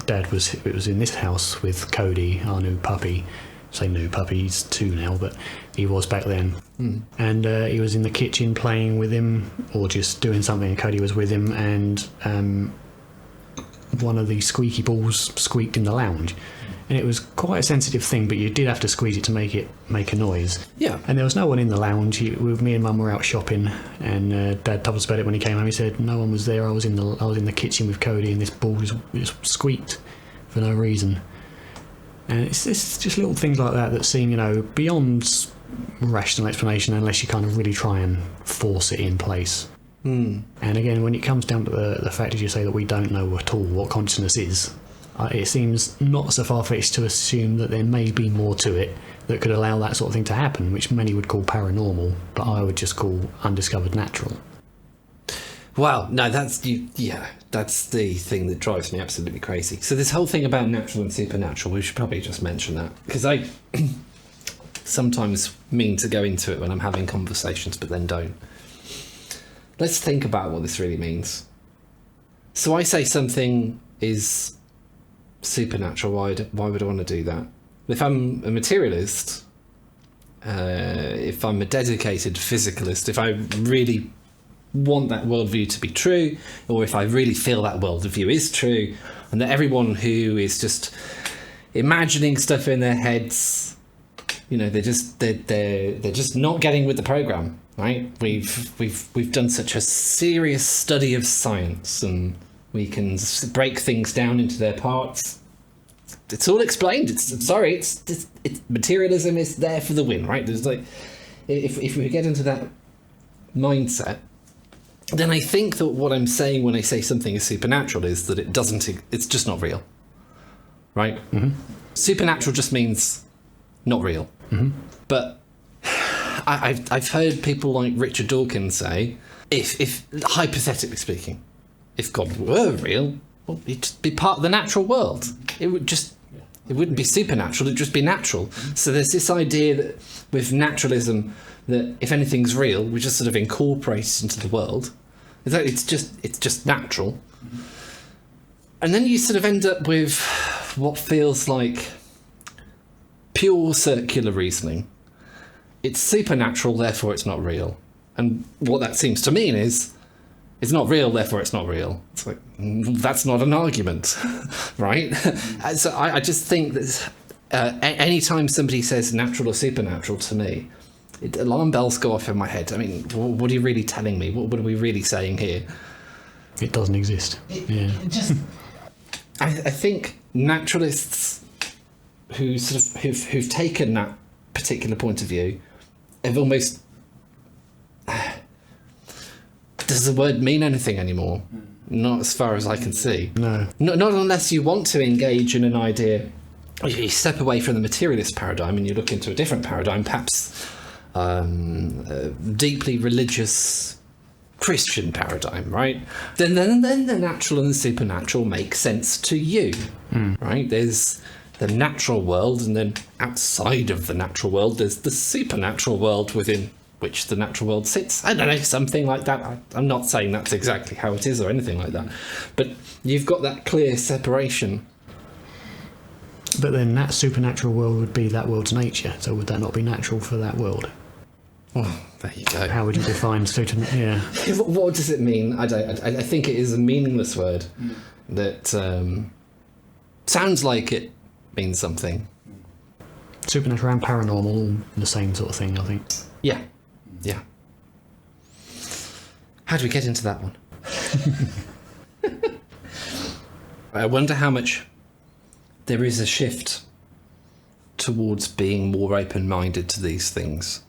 Dad was in this house with Cody, our new puppy. Say new puppy, he's 2 now, but he was back then. And he was in the kitchen playing with him, or just doing something, and Cody was with him, and one of the squeaky balls squeaked in the lounge. And it was quite a sensitive thing, but you did have to squeeze it to make a noise. Yeah. And there was no one in the lounge. Me and Mum were out shopping, and Dad told us about it when he came home. He said no one was there. I was in the kitchen with Cody, and this ball just squeaked for no reason. And it's just little things like that seem, beyond rational explanation, unless you kind of really try and force it in place. And again, when it comes down to the fact, as you say, that we don't know at all what consciousness is, it seems not so far-fetched to assume that there may be more to it that could allow that sort of thing to happen, which many would call paranormal, but I would just call undiscovered natural. Well, no, that's the thing that drives me absolutely crazy. So this whole thing about natural and supernatural, we should probably just mention that, because I sometimes mean to go into it when I'm having conversations, but then don't. Let's think about what this really means. So I say something is supernatural. Why would I want to do that? If I'm a materialist, if I'm a dedicated physicalist, if I really want that worldview to be true, or if I really feel that worldview is true, and that everyone who is just imagining stuff in their heads, they're just not getting with the program, right? We've done such a serious study of science, and we can break things down into their parts. It's all explained. It's materialism is there for the win, right? There's if we get into that mindset, then I think that what I'm saying when I say something is supernatural is that it's just not real, right? Mm-hmm. Supernatural just means not real. Mm-hmm. But I've heard people like Richard Dawkins say, if hypothetically speaking, if God were real, well, he'd just be part of the natural world. It wouldn't be supernatural, it'd just be natural. So there's this idea that with naturalism, that if anything's real, we just sort of incorporate it into the world. It's just natural. And then you sort of end up with what feels like pure circular reasoning. It's supernatural, therefore it's not real. And what that seems to mean is, it's not real, therefore it's not real. It's like, that's not an argument, right? So I just think that any time somebody says natural or supernatural to me, alarm bells go off in my head. I mean, what are you really telling me? What are we really saying here? It doesn't exist. I think naturalists who've taken that particular point of view have almost... Does the word mean anything anymore? Not as far as I can see. No. Not unless you want to engage in an idea. You step away from the materialist paradigm and you look into a different paradigm, perhaps a deeply religious Christian paradigm, right? Then the natural and the supernatural make sense to you, right? There's the natural world, and then outside of the natural world, there's the supernatural world within which the natural world sits. I don't know, something like that. I'm not saying that's exactly how it is or anything like that, but you've got that clear separation. But then that supernatural world would be that world's nature, so would that not be natural for that world? Oh, there you go. How would you define yeah. What does it mean? I think it is a meaningless word that sounds like it means something. Supernatural and paranormal, the same sort of thing, I think. Yeah. How do we get into that one? I wonder how much there is a shift towards being more open-minded to these things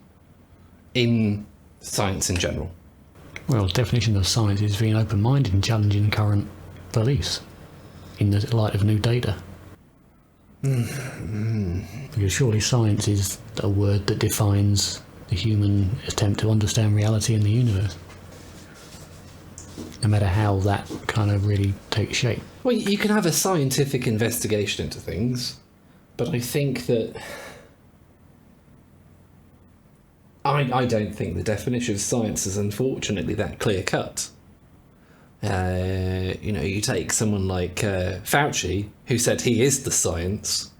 in science in general. Well, the definition of science is being open-minded and challenging current beliefs in the light of new data. Because surely science is a word that defines the human attempt to understand reality in the universe, no matter how that kind of really takes shape. Well, you can have a scientific investigation into things, but I think that I don't think the definition of science is unfortunately that clear cut. You take someone like Fauci, who said he is the science.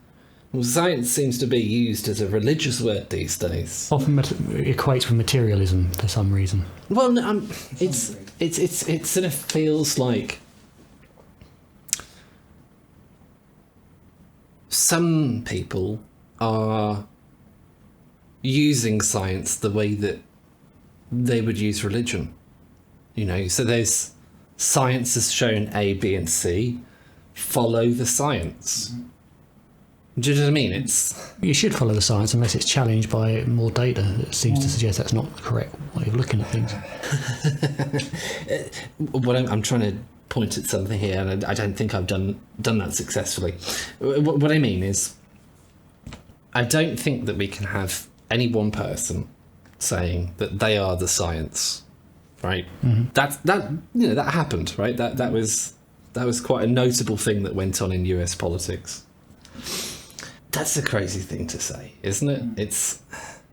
Well, science seems to be used as a religious word these days. Often equates with materialism for some reason. Well, it sort of feels like some people are using science the way that they would use religion. So there's science has shown A, B, and C. Follow the science. Do you know what I mean? It's You should follow the science unless it's challenged by more data that seems to suggest that's not the correct way of looking at things. what I'm trying to point at something here, and I don't think I've done that successfully. What I mean is, I don't think that we can have any one person saying that they are the science, right? That happened, right? That was quite a notable thing that went on in US politics. That's a crazy thing to say, isn't it?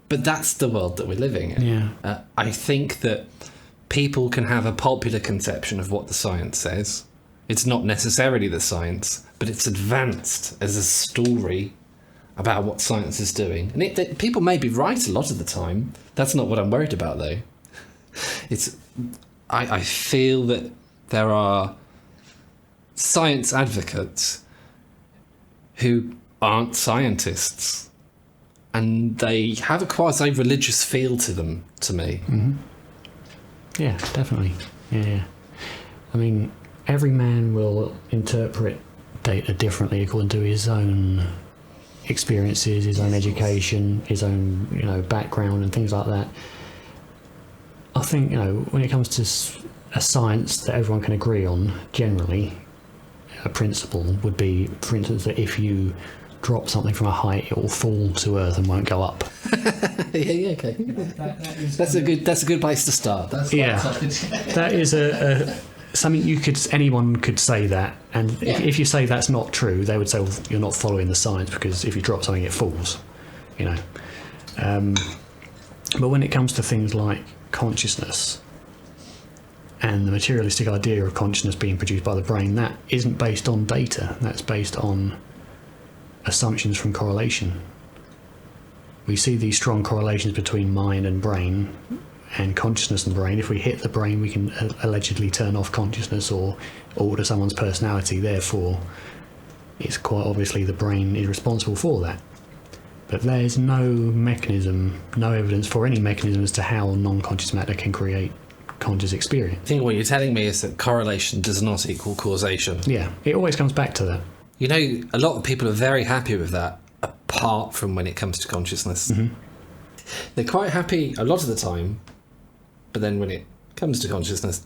But that's the world that we're living in. Yeah. I think that people can have a popular conception of what the science says. It's not necessarily the science, but it's advanced as a story about what science is doing. And people may be right a lot of the time. That's not what I'm worried about, though. I feel that there are science advocates who aren't scientists, and they have a quasi-religious feel to them, to me. Mm-hmm. Yeah, definitely. Yeah. I mean, every man will interpret data differently according to his own experiences, his own education, his own, background and things like that. I think, when it comes to a science that everyone can agree on, generally, a principle would be, for instance, that if you drop something from a height, it will fall to Earth and won't go up. yeah, okay. That's a good place to start. That is something anyone could say that, and if you say that's not true, they would say, well, you're not following the science, because if you drop something, it falls. But when it comes to things like consciousness and the materialistic idea of consciousness being produced by the brain, that isn't based on data. That's based on assumptions from correlation. We see these strong correlations between mind and brain, and consciousness and brain. If we hit the brain, we can allegedly turn off consciousness or alter someone's personality. Therefore, it's quite obviously the brain is responsible for that. But there's no mechanism, no evidence for any mechanism as to how non-conscious matter can create conscious experience. I think what you're telling me is that correlation does not equal causation. Yeah, it always comes back to that. A lot of people are very happy with that, apart from when it comes to consciousness. Mm-hmm. They're quite happy a lot of the time, but then when it comes to consciousness,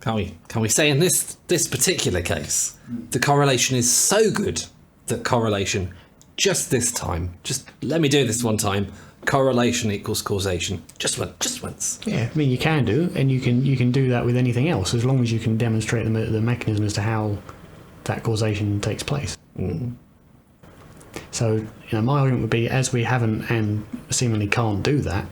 can we say in this particular case, the correlation is so good that correlation just this time, just let me do this one time, correlation equals causation, just once. Yeah, I mean, you can do, and you can do that with anything else, as long as you can demonstrate the mechanism as to how that causation takes place. So, my argument would be, as we haven't and seemingly can't do that,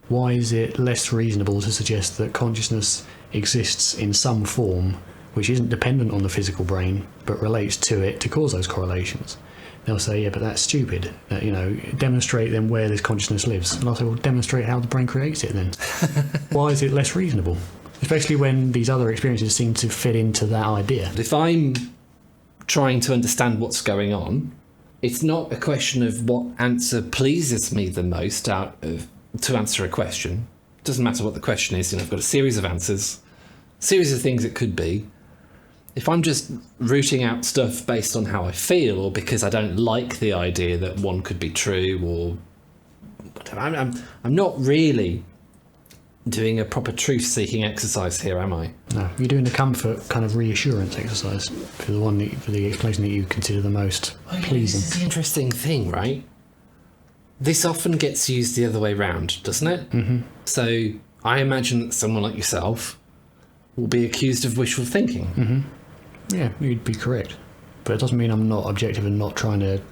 why is it less reasonable to suggest that consciousness exists in some form which isn't dependent on the physical brain, but relates to it to cause those correlations? They'll say, yeah, but that's stupid. Demonstrate then where this consciousness lives. And I'll say, well, demonstrate how the brain creates it then. Why is it less reasonable? Especially when these other experiences seem to fit into that idea. If I'm trying to understand what's going on, it's not a question of what answer pleases me the most to answer a question. It doesn't matter what the question is. I've got a series of answers, series of things it could be. If I'm just rooting out stuff based on how I feel, or because I don't like the idea that one could be true, or I'm not really doing a proper truth-seeking exercise here, am I? No, you're doing the comfort kind of reassurance exercise for the explanation that you consider the most pleasing. This is the interesting thing, right? This often gets used the other way round, doesn't it? Mm-hmm. So I imagine that someone like yourself will be accused of wishful thinking. Mm-hmm. Yeah, you'd be correct. But it doesn't mean I'm not objective and not trying to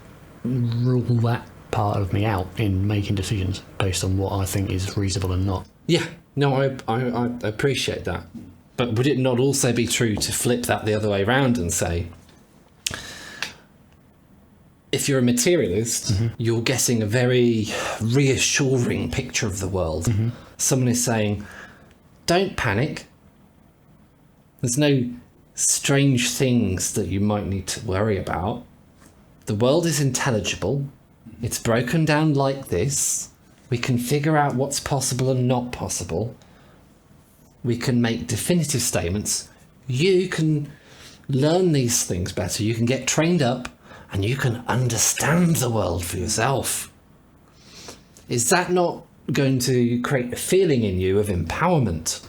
rule that part of me out in making decisions based on what I think is reasonable and not. Yeah, no, I appreciate that. But would it not also be true to flip that the other way around and say, if you're a materialist, you're getting a very reassuring picture of the world. Someone is saying, don't panic. There's no strange things that you might need to worry about. The world is intelligible. It's broken down like this. We can figure out what's possible and not possible. We can make definitive statements. You can learn these things better. You can get trained up and you can understand the world for yourself. Is that not going to create a feeling in you of empowerment?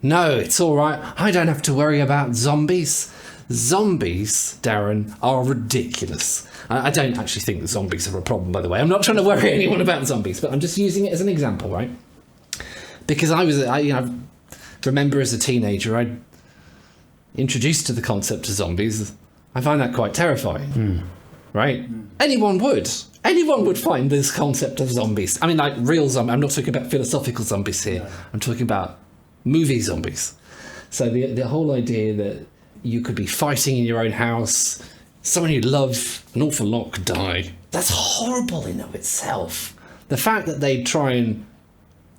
No, it's all right. I don't have to worry about zombies. Zombies, Darren, are ridiculous. I don't actually think that zombies are a problem, by the way. I'm not trying to worry anyone about zombies, but I'm just using it as an example, right? Because I remember as a teenager, I introduced to the concept of zombies. I find that quite terrifying, right? Anyone would find this concept of zombies. I mean, like real zombies. I'm not talking about philosophical zombies here. I'm talking about movie zombies. So the whole idea that you could be fighting in your own house, someone you love an awful lot could die. That's horrible in of itself. The fact that they try and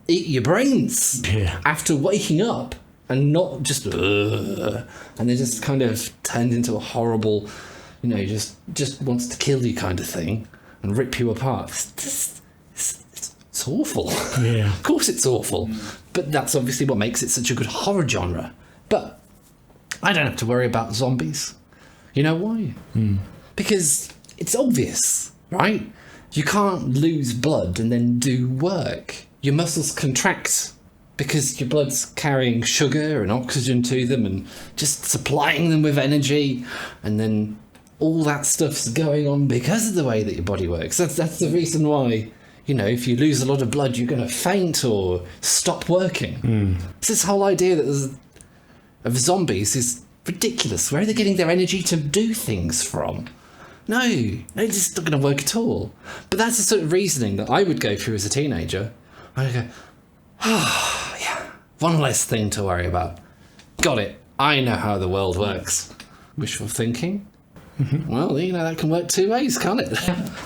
eat your brains after waking up and not just and they just kind of turned into a horrible, just wants to kill you kind of thing and rip you apart. It's awful. Yeah. Of course it's awful. But that's obviously what makes it such a good horror genre. But I don't have to worry about zombies. You know why? Because it's obvious, right? You can't lose blood and then do work. Your muscles contract because your blood's carrying sugar and oxygen to them and just supplying them with energy, and then all that stuff's going on because of the way that your body works. That's the reason why, if you lose a lot of blood, you're going to faint or stop working. So this whole idea that of zombies is ridiculous. Where are they getting their energy to do things from? No, it's just not going to work at all. But that's the sort of reasoning that I would go through as a teenager. I'd go, yeah, one less thing to worry about. Got it. I know how the world works. Wishful thinking? Well, that can work two ways, can't it?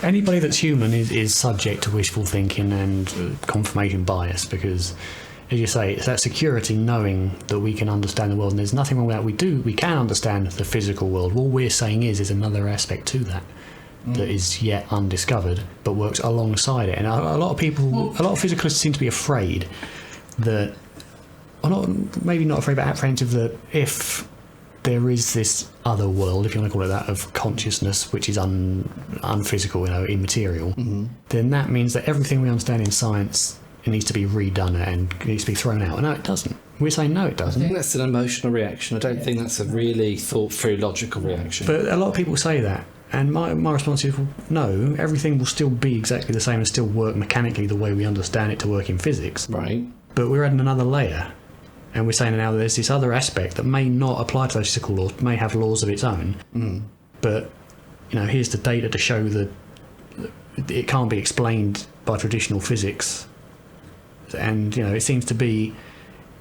Anybody that's human is subject to wishful thinking and confirmation bias, because, as you say, it's that security knowing that we can understand the world, and there's nothing wrong with that. We can understand the physical world. All we're saying is another aspect to that that is yet undiscovered, but works alongside it. And a lot of physicalists seem to be afraid that, maybe not afraid, but apprehensive that if there is this other world, if you want to call it that, of consciousness, which is unphysical, immaterial, then that means that everything we understand in science, it needs to be redone and it needs to be thrown out. No, it doesn't. We're saying no, it doesn't. I think that's an emotional reaction. I don't think that's a really thought-through, logical reaction. But a lot of people say that. And my response is, well, no, everything will still be exactly the same and still work mechanically the way we understand it to work in physics. Right. But we're adding another layer. And we're saying now that there's this other aspect that may not apply to those physical laws, may have laws of its own. But, here's the data to show that it can't be explained by traditional physics. And, it seems to be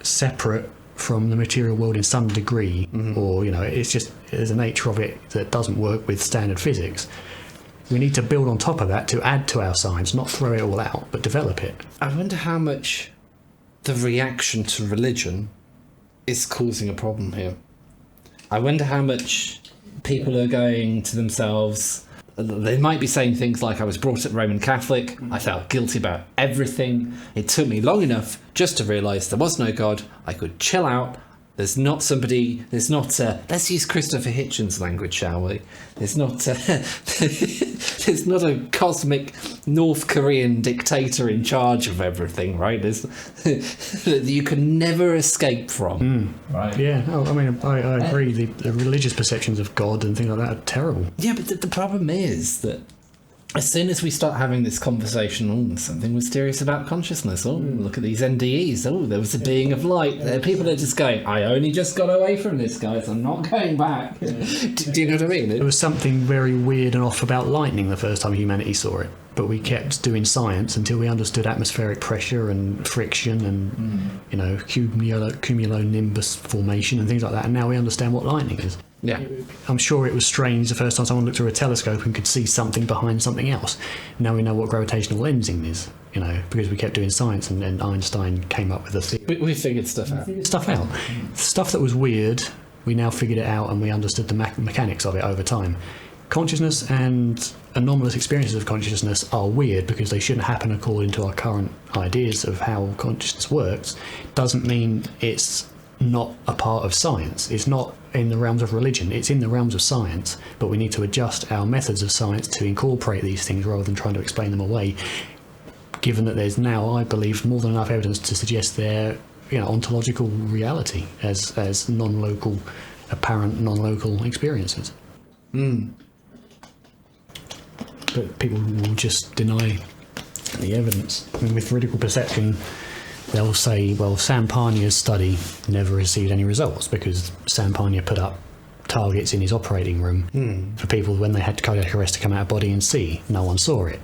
separate from the material world in some degree, or it's just there's a nature of it that doesn't work with standard physics. We need to build on top of that to add to our science, not throw it all out, but develop it. I wonder how much the reaction to religion is causing a problem here. I wonder how much people are going to themselves. They might be saying things like, I was brought up Roman Catholic, I felt guilty about everything, it took me long enough just to realise there was no God, I could chill out, let's use Christopher Hitchens' language, shall we? There's not a cosmic North Korean dictator in charge of everything, right? You can never escape from. Right. Yeah, I agree. The religious perceptions of God and things like that are terrible. Yeah, but the problem is that as soon as we start having this conversation, there's something mysterious about consciousness. Look at these NDEs. There was a being of light. People are just going, I only just got away from this, guys. I'm not going back. Do you know what I mean? There was something very weird and off about lightning the first time humanity saw it. But we kept doing science until we understood atmospheric pressure and friction and, cumulonimbus formation and things like that. And now we understand what lightning is. Yeah. I'm sure it was strange the first time someone looked through a telescope and could see something behind something else. Now we know what gravitational lensing is, because we kept doing science and Einstein came up with a theory. We figured stuff out. Stuff that was weird, we now figured it out and we understood the mechanics of it over time. Consciousness and anomalous experiences of consciousness are weird because they shouldn't happen according to our current ideas of how consciousness works. Doesn't mean it's not a part of science. It's not in the realms of religion. It's in the realms of science, but we need to adjust our methods of science to incorporate these things rather than trying to explain them away, given that there's now, I believe, more than enough evidence to suggest their ontological reality as non-local, apparent non-local experiences. But people will just deny the evidence. I mean, with veridical perception, they'll say, well, Sam Parnia's study never received any results because Sam Parnia put up targets in his operating room for people when they had cardiac arrest to come out of body and see. No one saw it.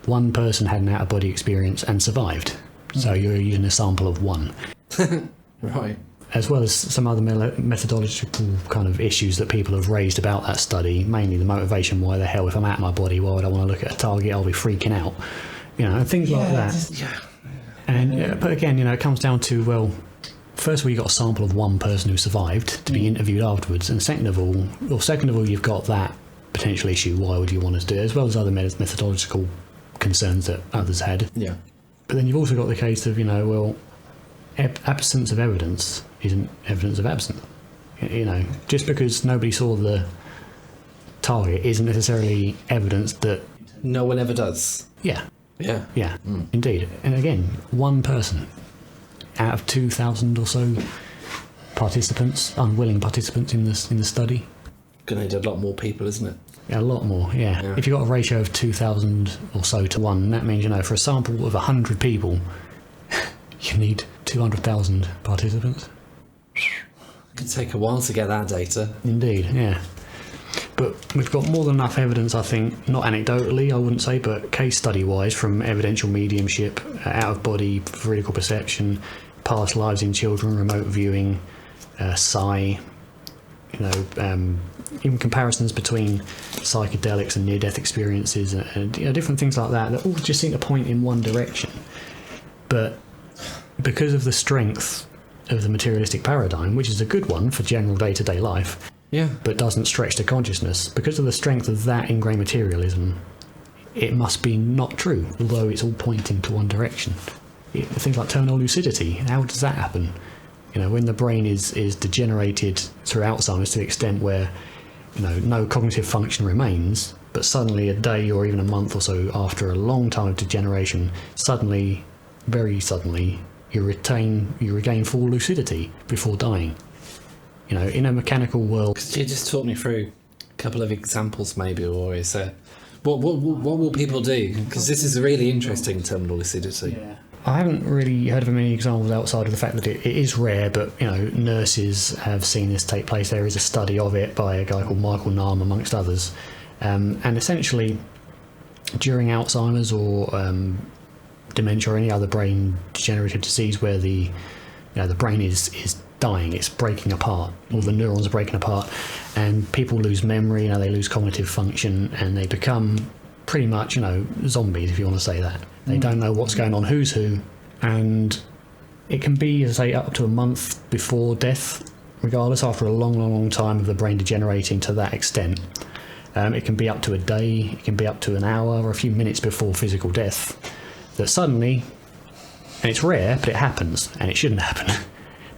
One person had an out-of-body experience and survived. So you're using a sample of one. Right. As well as some other methodological kind of issues that people have raised about that study, mainly the motivation, why the hell, if I'm out of my body, why would I want to look at a target? I'll be freaking out. And things like that. But again, it comes down to, well, first of all, you've got a sample of one person who survived to be interviewed afterwards, and second of all, you've got that potential issue. Why would you want to do it? As well as other methodological concerns that others had. Yeah. But then you've also got the case of, absence of evidence isn't evidence of absence. Just because nobody saw the target isn't necessarily evidence that no one ever does. Yeah. Yeah. Indeed. And again, one person out of 2,000 or so participants, unwilling participants in the study. Gonna need a lot more people, isn't it? A lot more, yeah. If you've got a ratio of 2,000 or so to 1, that means, for a sample of 100 people, you need 200,000 participants. It could take a while to get that data. Indeed, yeah. But we've got more than enough evidence, I think, not anecdotally, I wouldn't say, but case study-wise, from evidential mediumship, out-of-body, veridical perception, past lives in children, remote viewing, psi, even comparisons between psychedelics and near-death experiences, and different things like that all just seem to point in one direction. But because of the strength of the materialistic paradigm, which is a good one for general day-to-day life, but doesn't stretch to consciousness, because of the strength of that ingrained materialism, it must be not true, although it's all pointing to one direction. Things like terminal lucidity, how does that happen? When the brain is degenerated through Alzheimer's to the extent where no cognitive function remains, but suddenly a day or even a month or so after a long time of degeneration, suddenly, very suddenly, you regain full lucidity before dying. In a mechanical world. Could you just talk me through a couple of examples, maybe, or is there... What will people do? Because this is really interesting, terminal lucidity. Yeah. I haven't really heard of many examples outside of the fact that it is rare, but nurses have seen this take place. There is a study of it by a guy called Michael Nahm, amongst others, and essentially during Alzheimer's or dementia or any other brain degenerative disease where the brain is dying, it's breaking apart, all the neurons are breaking apart, and people lose memory, they lose cognitive function, and they become pretty much, zombies, if you want to say that. They don't know what's going on, who's who, and it can be, as I say, up to a month before death, regardless, after a long time of the brain degenerating to that extent. It can be up to a day, it can be up to an hour or a few minutes before physical death, that suddenly, and it's rare, but it happens, and it shouldn't happen.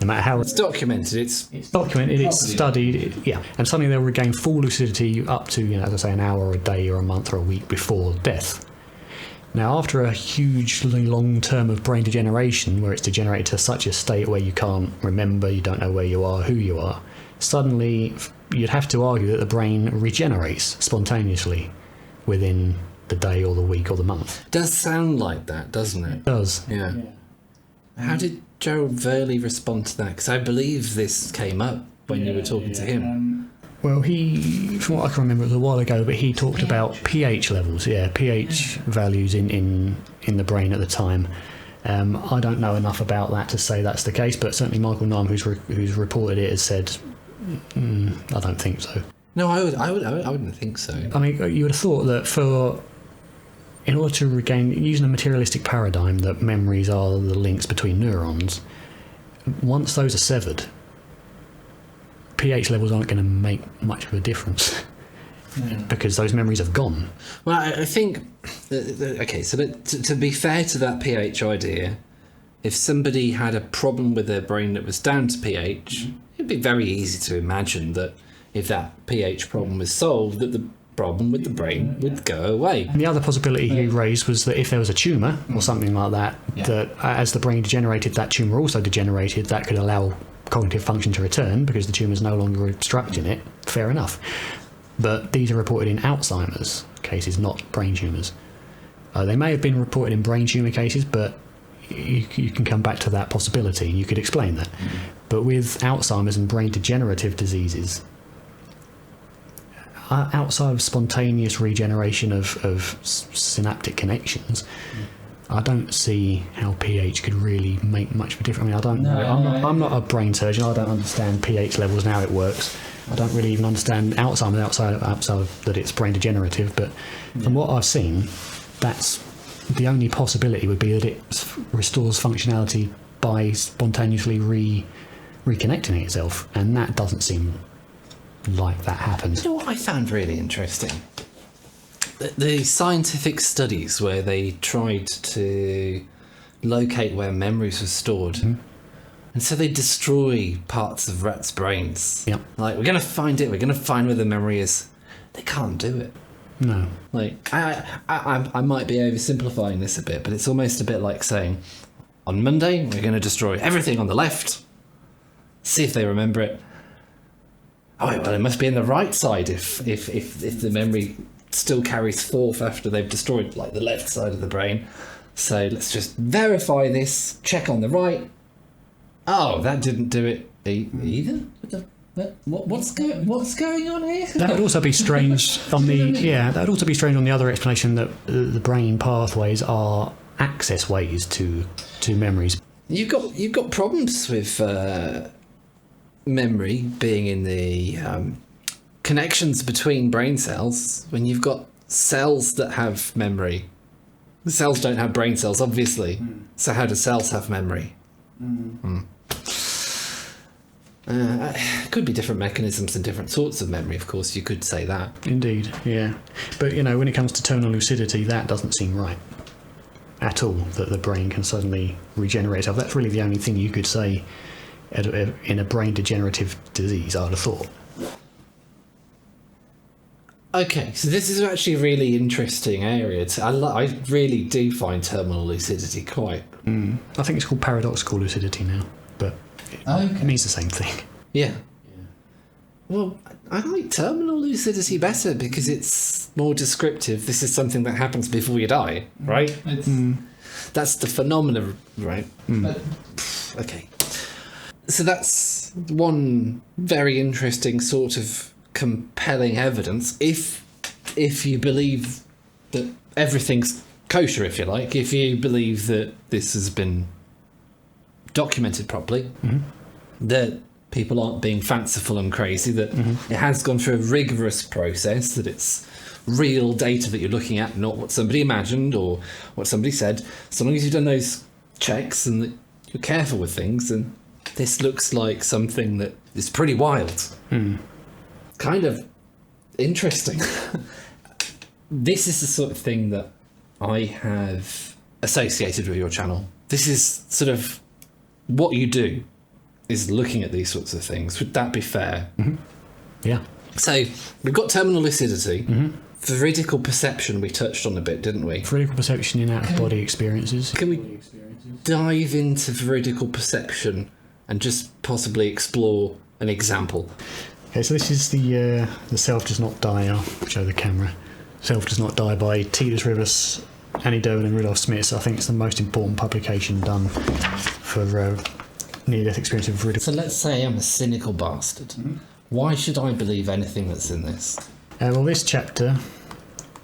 No matter how it's documented, it's documented, it's studied, and suddenly they'll regain full lucidity up to, as I say, an hour or a day or a month or a week before death. Now, after a hugely long term of brain degeneration, where it's degenerated to such a state where you can't remember, you don't know where you are, who you are, suddenly you'd have to argue that the brain regenerates spontaneously within the day or the week or the month. It does sound like that, doesn't it? It does. Yeah. How did Gerald Verley respond to that? Because I believe this came up when you were talking to him. Well, he, from what I can remember, it was a while ago, but he talked about pH levels, pH values in the brain at the time. I don't know enough about that to say that's the case, but certainly Michael Nahm, who's reported it, has said, I don't think so. No, I wouldn't think so. I mean, you would have thought that in order to regain, using a materialistic paradigm, that memories are the links between neurons, once those are severed, pH levels aren't going to make much of a difference because those memories have gone. Well, I think, okay, so to be fair to that pH idea, if somebody had a problem with their brain that was down to pH, it'd be very easy to imagine that if that pH problem was solved, that the problem with the brain would go away. And the other possibility he raised was that if there was a tumour or something like that, that as the brain degenerated, that tumour also degenerated, that could allow cognitive function to return because the tumour's no longer obstructing it. Fair enough. But these are reported in Alzheimer's cases, not brain tumours. They may have been reported in brain tumour cases, but you can come back to that possibility. You could explain that. But with Alzheimer's and brain degenerative diseases, outside of spontaneous regeneration of synaptic connections, I don't see how pH could really make much of a difference. I mean, I don't know. I'm not a brain surgeon. I don't understand pH levels and how it works. I don't really even understand Alzheimer's outside of that it's brain degenerative. But from what I've seen, that's the only possibility would be that it restores functionality by spontaneously reconnecting itself, and that doesn't seem like that happens. You know what I found really interesting? The scientific studies where they tried to locate where memories were stored. And so they destroy parts of rats' brains. Yep. Like, we're going to find it, we're going to find where the memory is. They can't do it. No. Like, I might be oversimplifying this a bit, but it's almost a bit like saying, on Monday, we're going to destroy everything on the left, see if they remember it. Oh, well, it must be in the right side if the memory still carries forth after they've destroyed, like, the left side of the brain. So let's just verify this, check on the right. Oh, that didn't do it either? What's going on here? That would also be strange on the that would also be strange on the other explanation that the brain pathways are access ways to memories. You've got problems with memory being in the connections between brain cells when you've got cells that have memory. The cells don't have brain cells, obviously. So how do cells have memory? Could be different mechanisms and different sorts of memory, of course, you could say that. Indeed, yeah. But, when it comes to tonal lucidity, that doesn't seem right at all, that the brain can suddenly regenerate itself. That's really the only thing you could say in a brain degenerative disease, I'd have thought. Okay, so this is actually a really interesting area. I really do find terminal lucidity quite... I think it's called paradoxical lucidity now, but it means the same thing. Yeah. Well, I like terminal lucidity better because it's more descriptive. This is something that happens before you die, right? That's the phenomena, right? Okay. So that's one very interesting sort of compelling evidence. If you believe that everything's kosher, if you like, if you believe that this has been documented properly, that people aren't being fanciful and crazy, that it has gone through a rigorous process, that it's real data that you're looking at, not what somebody imagined or what somebody said. So long as you've done those checks and that you're careful with things, and this looks like something that is pretty wild. Kind of interesting. This is the sort of thing that I have associated with your channel. This is sort of what you do, is looking at these sorts of things. Would that be fair? Yeah. So we've got terminal lucidity. Veridical perception we touched on a bit, didn't we? Veridical perception in out-of-body experiences. Can we dive into veridical perception and just possibly explore an example? Okay, so this is the Self Does Not Die. I'll show the camera. Self Does Not Die by Titus Rivas, Annie Dolan and Rudolf Smith. I think it's the most important publication done for near-death experience of veridical. So let's say I'm a cynical bastard. Why should I believe anything that's in this? Well, this chapter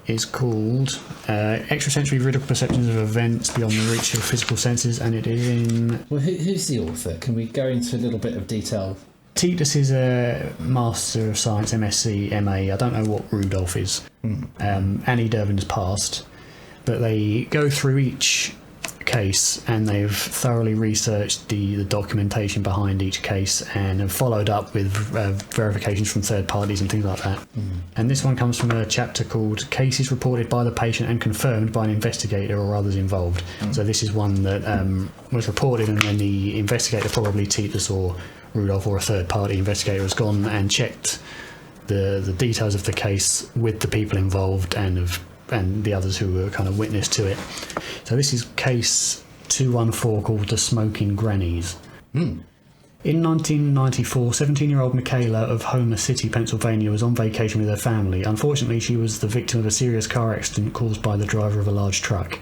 is called Extrasensory Veridical Perceptions of Events Beyond the Reach of Physical Senses, and it is in... Well, who's the author? Can we go into a little bit of detail? Titus is a Master of Science, MSc, MA. I don't know what Rudolph is. Annie Dervin's passed. But they go through each case, and they've thoroughly researched the documentation behind each case and have followed up with verifications from third parties and things like that. And this one comes from a chapter called Cases Reported by the Patient and Confirmed by an Investigator or Others Involved. So this is one that was reported, and then the investigator, probably Titus or Rudolph or a third party investigator, has gone and checked the details of the case with the people involved and the others who were kind of witness to it. So this is case 214, called The Smoking Grannies. In 1994, 17-year-old Michaela of Homer City, Pennsylvania, was on vacation with her family. Unfortunately, she was the victim of a serious car accident caused by the driver of a large truck.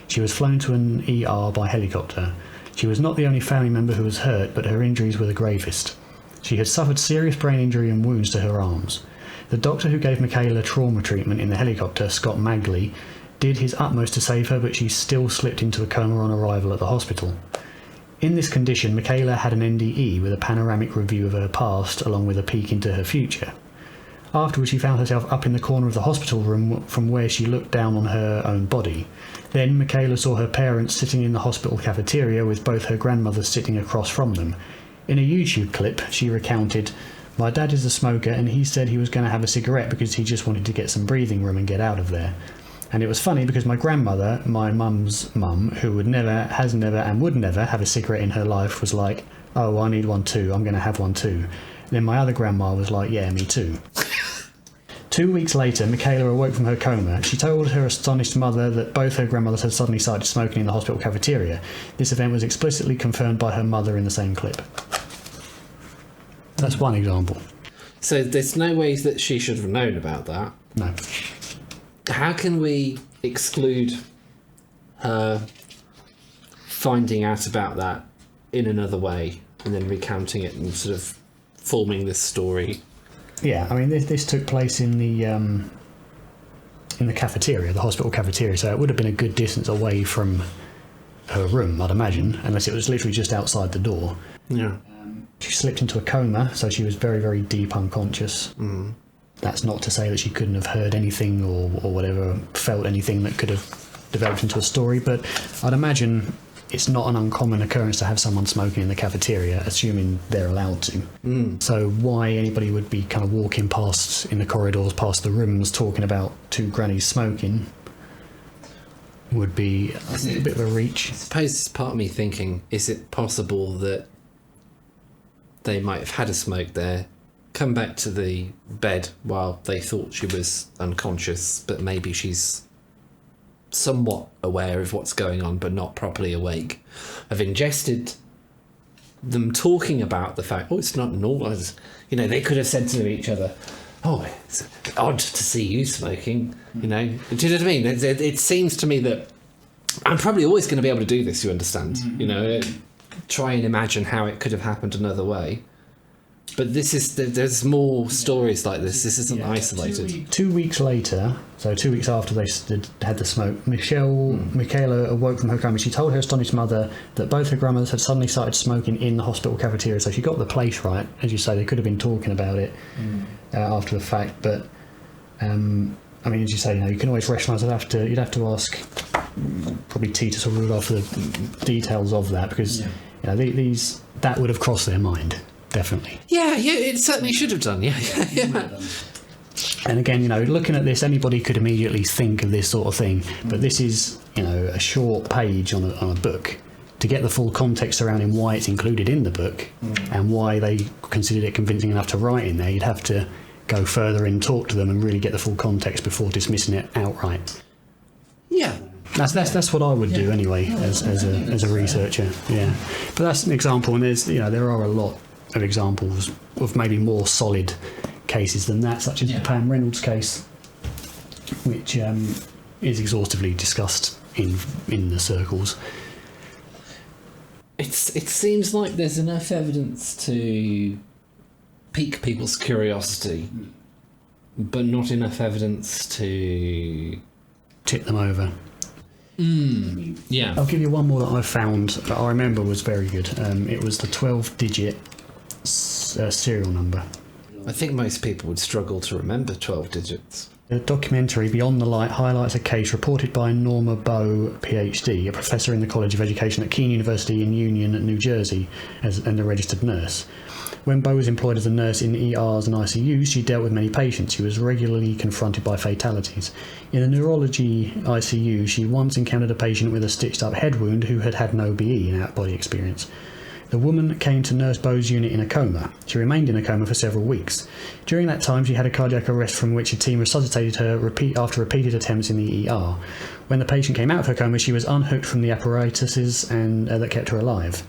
She was flown to an ER by helicopter. She was not the only family member who was hurt, but her injuries were the gravest. She had suffered serious brain injury and wounds to her arms. The doctor who gave Michaela trauma treatment in the helicopter, Scott Magley, did his utmost to save her, but she still slipped into a coma on arrival at the hospital. In this condition, Michaela had an NDE with a panoramic review of her past, along with a peek into her future. Afterwards, she found herself up in the corner of the hospital room from where she looked down on her own body. Then Michaela saw her parents sitting in the hospital cafeteria with both her grandmothers sitting across from them. In a YouTube clip, she recounted, "My dad is a smoker, and he said he was going to have a cigarette because he just wanted to get some breathing room and get out of there. And it was funny because my grandmother, my mum's mum, who has never and would never have a cigarette in her life, was like, 'Oh, I need one too, I'm going to have one too.' Then my other grandma was like, 'Yeah, me too.'" 2 weeks later, Michaela awoke from her coma. She told her astonished mother that both her grandmothers had suddenly started smoking in the hospital cafeteria. This event was explicitly confirmed by her mother in the same clip. That's one example. So there's no ways that she should have known about that. No. How can we exclude her finding out about that in another way and then recounting it and sort of forming this story? Yeah, I mean, this took place in the cafeteria, the hospital cafeteria, so it would have been a good distance away from her room, I'd imagine, unless it was literally just outside the door. Yeah. She slipped into a coma, so she was very, very deep unconscious. That's not to say that she couldn't have heard anything or whatever, felt anything that could have developed into a story, but I'd imagine it's not an uncommon occurrence to have someone smoking in the cafeteria, assuming they're allowed to. So why anybody would be kind of walking past in the corridors, past the rooms, talking about two grannies smoking would be a bit of a reach. I suppose it's part of me thinking, is it possible that they might have had a smoke there, come back to the bed while they thought she was unconscious, but maybe she's somewhat aware of what's going on but not properly awake, have ingested them talking about the fact, oh, it's not normal. You know, they could have said to each other, oh, it's odd to see you smoking, you know. Do you know what I mean? It seems to me that I'm probably always going to be able to do this, you understand? You know, try and imagine how it could have happened another way. But there's more stories like this. This isn't isolated. 2 weeks later, so 2 weeks after they had the smoke, Michaela awoke from her coma. She told her astonished mother that both her grandmothers had suddenly started smoking in the hospital cafeteria. So she got the place right. As you say, they could have been talking about it after the fact. But, I mean, as you say, you know, you can always rationalise. You'd have to ask probably Titus or Rudolph for the details of that, because you know, that would have crossed their mind. Definitely. Yeah, it certainly should have done. Yeah. And again, you know, looking at this, anybody could immediately think of this sort of thing. But this is, you know, a short page on a book. To get the full context surrounding why it's included in the book and why they considered it convincing enough to write in there, you'd have to go further and talk to them and really get the full context before dismissing it outright. Yeah. That's what I would do anyway, as a researcher. Yeah. But that's an example, and there are a lot of examples of maybe more solid cases than that, such as the Pam Reynolds case, which is exhaustively discussed in the circles. It seems like there's enough evidence to pique people's curiosity, but not enough evidence to tip them over. Yeah. I'll give you one more that I found that I remember was very good. It was the 12-digit serial number. I think most people would struggle to remember 12 digits. The documentary Beyond the Light highlights a case reported by Norma Bowe, PhD, a professor in the College of Education at Keene University in Union, New Jersey, and a registered nurse. When Bowe was employed as a nurse in ERs and ICUs, she dealt with many patients. She was regularly confronted by fatalities. In the neurology ICU, she once encountered a patient with a stitched-up head wound who had had an OBE, an out-of-body experience. The woman came to Nurse Bowe's unit in a coma. She remained in a coma for several weeks. During that time, she had a cardiac arrest from which a team resuscitated her after repeated attempts in the ER. When the patient came out of her coma, she was unhooked from the apparatuses and that kept her alive.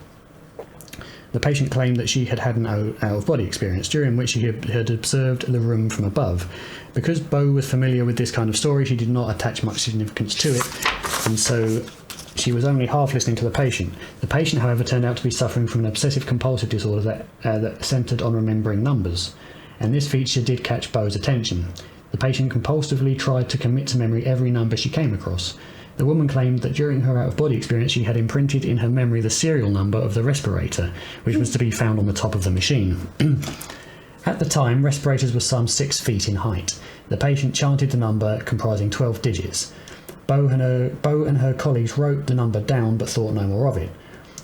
The patient claimed that she had had an out-of-body experience, during which she had observed the room from above. Because Bowe was familiar with this kind of story, she did not attach much significance to it, and so she was only half listening to the patient. The patient, however, turned out to be suffering from an obsessive-compulsive disorder that centred on remembering numbers, and this feature did catch Bowe's attention. The patient compulsively tried to commit to memory every number she came across. The woman claimed that during her out-of-body experience she had imprinted in her memory the serial number of the respirator, which was to be found on the top of the machine. At the time, respirators were some 6 feet in height. The patient chanted the number comprising 12 digits. Bowe and her colleagues wrote the number down but thought no more of it.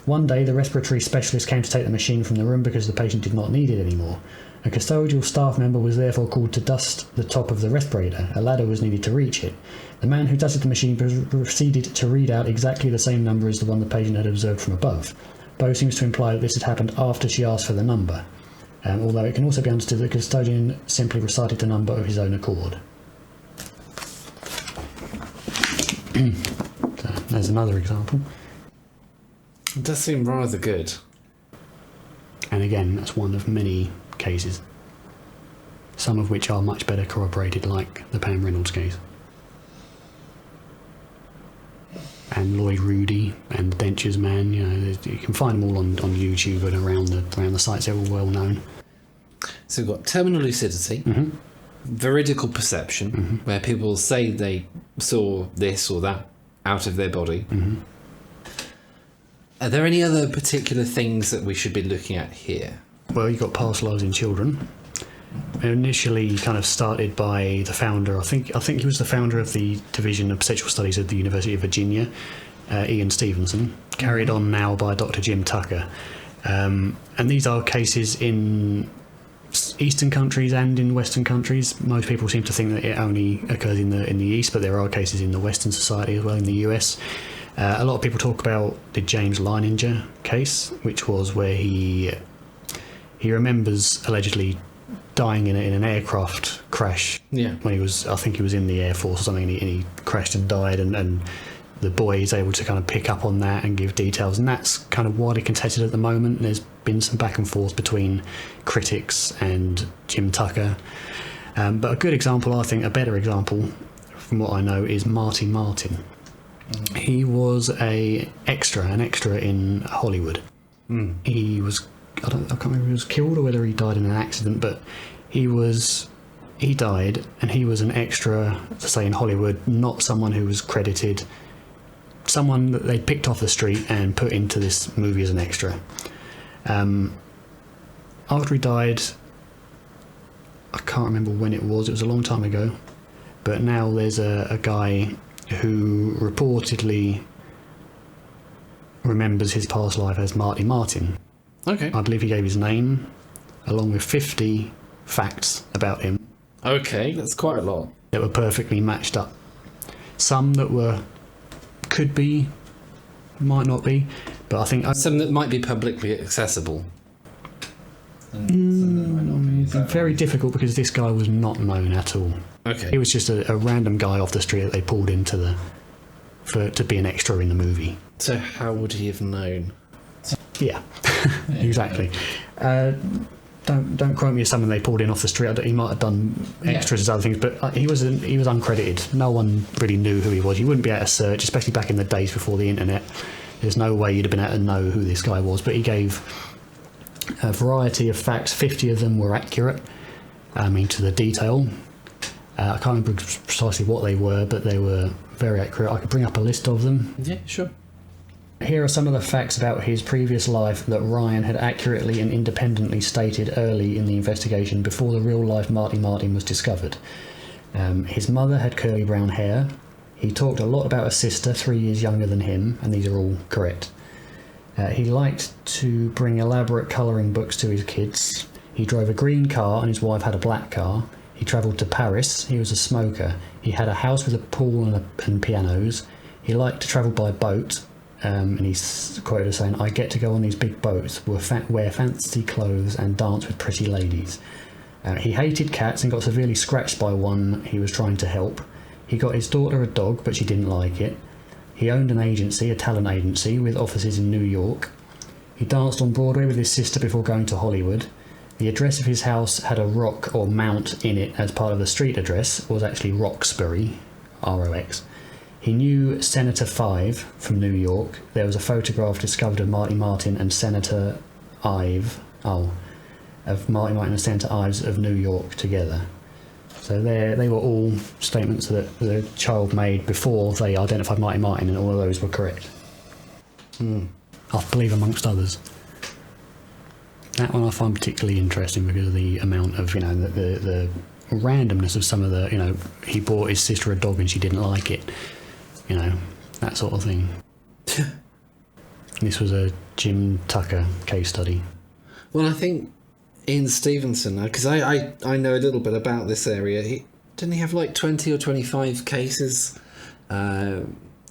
One day, the respiratory specialist came to take the machine from the room because the patient did not need it anymore. A custodial staff member was therefore called to dust the top of the respirator. A ladder was needed to reach it. The man who dusted the machine proceeded to read out exactly the same number as the one the patient had observed from above. Bowe seems to imply that this had happened after she asked for the number, although it can also be understood that the custodian simply recited the number of his own accord. So, there's another example. It does seem rather good. And again, that's one of many cases, some of which are much better corroborated, like the Pam Reynolds case. And Lloyd Rudy and the Dentures Man, you can find them all on YouTube and around the sites. They're all well known. So we've got terminal lucidity, veridical perception, where people say they saw this or that out of their body. Are there any other particular things that we should be looking at here? Well, you've got past lives in children. Initially kind of started by the founder, I think he was the founder of the Division of Perceptual Studies at the University of Virginia, Ian Stevenson, carried on now by Dr. Jim Tucker. And these are cases in Eastern countries and in Western countries. Most people seem to think that it only occurs in the East, but there are cases in the Western society as well, in the US. A lot of people talk about the James Leininger case, which was where he remembers allegedly dying in an aircraft crash when he was, I think he was in the Air Force or something, and he crashed and died, and the boy is able to kind of pick up on that and give details, and that's kind of widely contested at the moment. There's been some back and forth between critics and Jim Tucker, but a good example, I think a better example from what I know, is Marty Martin. He was an extra in Hollywood. He was, I can't remember if he was killed or whether he died in an accident, but he died, and he was an extra, to say, in Hollywood, not someone who was credited, someone that they picked off the street and put into this movie as an extra. After he died, I can't remember when it was a long time ago, but now there's a guy who reportedly remembers his past life as Marty Martin. Okay. I believe he gave his name, along with 50 facts about him. Okay, that's quite a lot. That were perfectly matched up. Some that could be, might not be, but I think... Some that might be publicly accessible. Very difficult, because this guy was not known at all. Okay. He was just a random guy off the street that they pulled into to be an extra in the movie. So how would he have known? Yeah, exactly. Don't quote me as someone they pulled in off the street. He might have done extras as other things, but he was uncredited. No one really knew who he was. You wouldn't be able to search, especially back in the days before the internet. There's no way you'd have been able to know who this guy was. But he gave a variety of facts. 50 of them were accurate, to the detail. I can't remember precisely what they were, but they were very accurate. I could bring up a list of them. Yeah, sure. Here are some of the facts about his previous life that Ryan had accurately and independently stated early in the investigation before the real-life Marty Martin was discovered. His mother had curly brown hair. He talked a lot about a sister 3 years younger than him, and these are all correct. He liked to bring elaborate colouring books to his kids. He drove a green car and his wife had a black car. He travelled to Paris. He was a smoker. He had a house with a pool and pianos. He liked to travel by boat. And he's quoted as saying, "I get to go on these big boats, wear fancy clothes and dance with pretty ladies." He hated cats and got severely scratched by one he was trying to help. He got his daughter a dog, but she didn't like it. He owned an agency, a talent agency, with offices in New York. He danced on Broadway with his sister before going to Hollywood. The address of his house had a rock or mount in it as part of the street address. It was actually Roxbury, R-O-X. He knew Senator Five from New York. There was a photograph discovered of Marty Martin and Senator Ives, of Marty Martin and Senator Ives of New York together. So they were all statements that the child made before they identified Marty Martin, and all of those were correct. I believe amongst others. That one I find particularly interesting because of the amount of, the randomness of some of the, he bought his sister a dog and she didn't like it. That sort of thing. This was a Jim Tucker case study. Well, I think Ian Stevenson, because I know a little bit about this area, didn't he have like 20 or 25 cases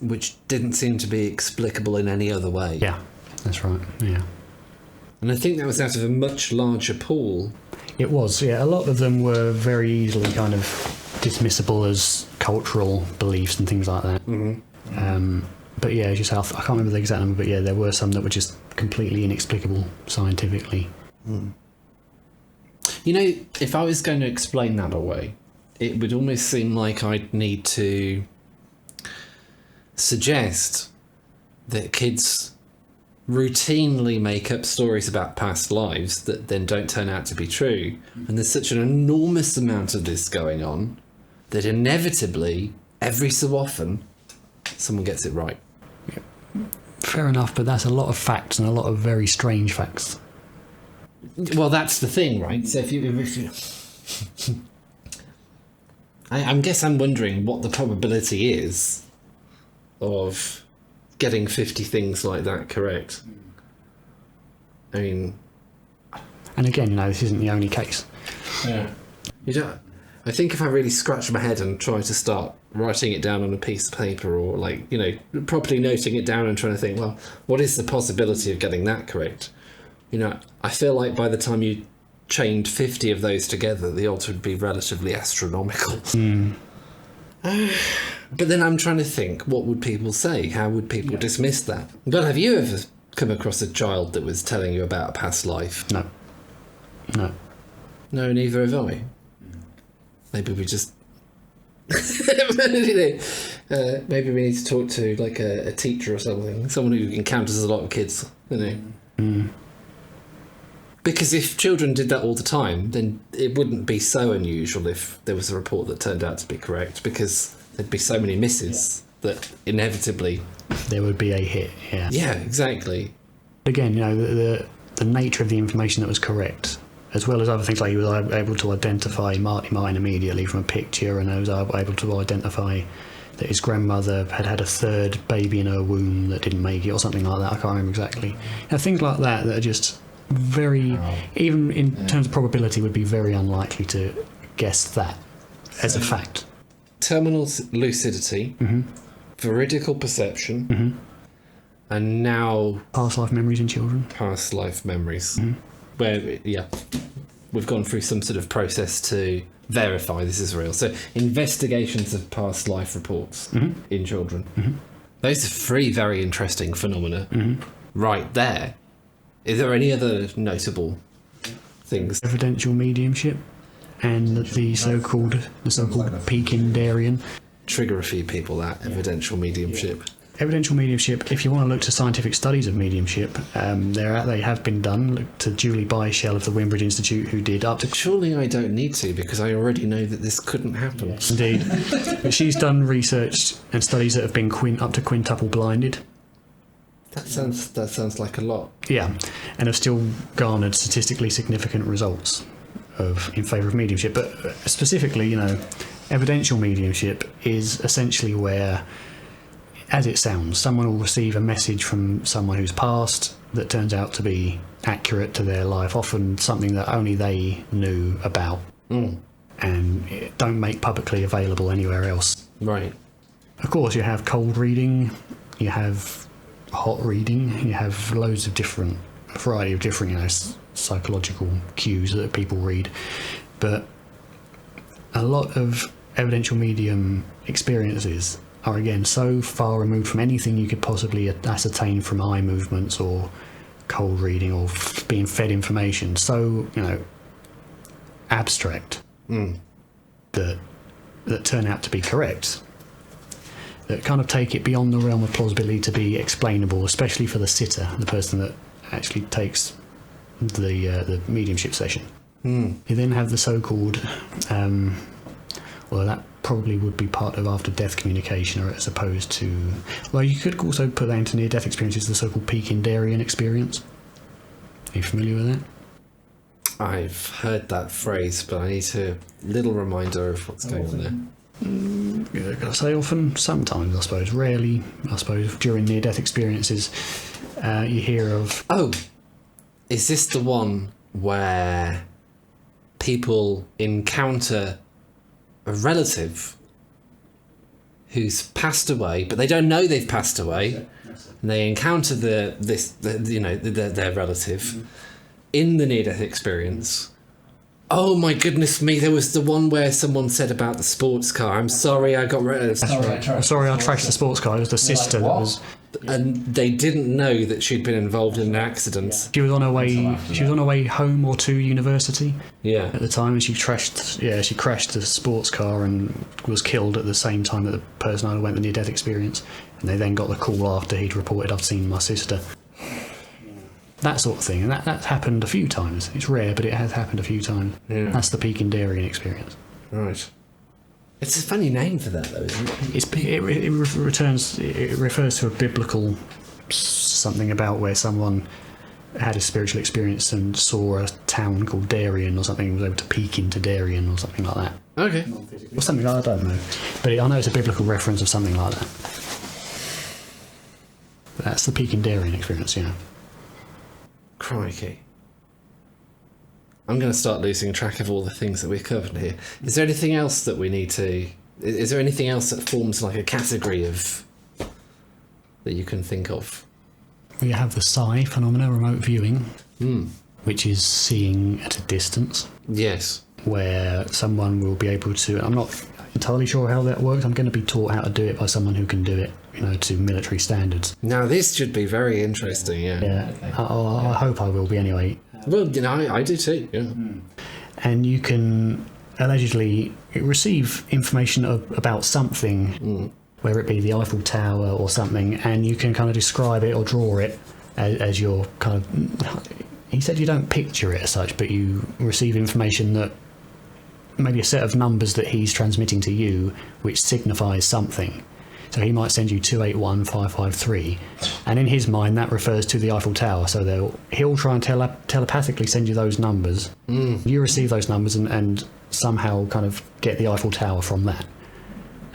which didn't seem to be explicable in any other way? Yeah, that's right, yeah. And I think that was out of a much larger pool. It was, yeah. A lot of them were very easily kind of dismissible as cultural beliefs and things like that. Mm-hmm. But yeah, as you say, I can't remember the exact number, but yeah, there were some that were just completely inexplicable scientifically. Mm. If I was going to explain that away, it would almost seem like I'd need to suggest that kids routinely make up stories about past lives that then don't turn out to be true. And there's such an enormous amount of this going on that inevitably, every so often, someone gets it right. Yeah. Fair enough, but that's a lot of facts and a lot of very strange facts. Well, that's the thing, right? So if you I'm wondering what the probability is of getting 50 things like that correct. I mean... And again, this isn't the only case. Yeah. I think if I really scratch my head and try to start writing it down on a piece of paper or, properly noting it down and trying to think, well, what is the possibility of getting that correct? I feel like by the time you chained 50 of those together, the odds would be relatively astronomical. Mm. But then I'm trying to think, what would people say? How would people dismiss that? But have you ever come across a child that was telling you about a past life? No. No, neither have I. Maybe we just... maybe we need to talk to, a teacher or something. Someone who encounters a lot of kids, Mm. Because if children did that all the time, then it wouldn't be so unusual if there was a report that turned out to be correct, because there'd be so many misses that inevitably... There would be a hit, yeah. Yeah, exactly. Again, the nature of the information that was correct, as well as other things, like he was able to identify Marty Martin immediately from a picture, and he was able to identify that his grandmother had a third baby in her womb that didn't make it, or something like that. I can't remember exactly. Things like that are just very, even in terms of probability, would be very unlikely to guess that as a fact. Terminal lucidity, veridical perception, and now past life memories in children. Past life memories, where we've gone through some sort of process to verify this is real. So investigations of past life reports in children. Those are three very interesting phenomena right there. Is there any other notable things? Evidential mediumship and the so-called peak in Darien. Trigger a few people, that evidential mediumship. Evidential mediumship, if you want to look to scientific studies of mediumship, they have been done. Look to Julie Byshell of the Wimbridge Institute, who did up to... Surely I don't need to, because I already know that this couldn't happen. Yes, indeed. But she's done research and studies that have been up to quintuple blinded. That sounds like a lot. Yeah, and have still garnered statistically significant results in favour of mediumship. But specifically, evidential mediumship is essentially where, as it sounds, someone will receive a message from someone who's passed that turns out to be accurate to their life, often something that only they knew about, and it don't make publicly available anywhere else. Right. Of course, you have cold reading, you have hot reading, you have a variety of different psychological cues that people read, but a lot of evidential medium experiences are again so far removed from anything you could possibly ascertain from eye movements or cold reading or being fed information, so abstract, that turn out to be correct, that kind of take it beyond the realm of plausibility to be explainable, especially for the sitter, the person that actually takes the mediumship session. You then have the so-called, that probably would be part of after-death communication, or as opposed to, you could also put that into near-death experiences, the so-called peak in Darien experience. Are you familiar with that? I've heard that phrase, but I need a little reminder of what's going on there. I say often, sometimes, I suppose, rarely, I suppose, during near-death experiences, you hear of... Oh, is this the one where people encounter a relative who's passed away, but they don't know they've passed away, and they encounter their relative in the near-death experience? Oh my goodness me, there was the one where someone said about the sports car, I'm sorry I got rid of... Sorry, I trashed the sports car. It was the sister that was... And they didn't know that she'd been involved in an accident. She was on her way. She was on her way home or to university. Yeah. At the time, and she crashed the sports car and was killed at the same time that the person underwent the near-death experience. And they then got the call after he'd reported, "I've seen my sister." That sort of thing, and that's happened a few times. It's rare, but it has happened a few times. Yeah. That's the peak in Darien experience. Right. It's a funny name for that, though, isn't it? It refers to a biblical something about where someone had a spiritual experience and saw a town called Darien or something, and was able to peek into Darien or something like that. Okay. Or something like that, I don't know. But I know it's a biblical reference of something like that. But that's the peak in Darien experience, Crikey. I'm going to start losing track of all the things that we've covered here. Is there anything else that we need to... Is there anything else that forms like a category of... that you can think of? We have the Psi Phenomena, remote viewing, which is seeing at a distance. Yes. Where someone will be able to... I'm not entirely sure how that works. I'm going to be taught how to do it by someone who can do it, to military standards. Now, this should be very interesting, yeah. Yeah, okay. I hope I will be anyway. Well, I do too, yeah. And you can allegedly receive information about something, whether it be the Eiffel Tower or something, and you can kind of describe it or draw it as your kind of... He said you don't picture it as such, but you receive information that maybe a set of numbers that he's transmitting to you, which signifies something. So he might send you 281553, and in his mind that refers to the Eiffel Tower. So he'll try and telepathically send you those numbers. You receive those numbers and somehow kind of get the Eiffel Tower from that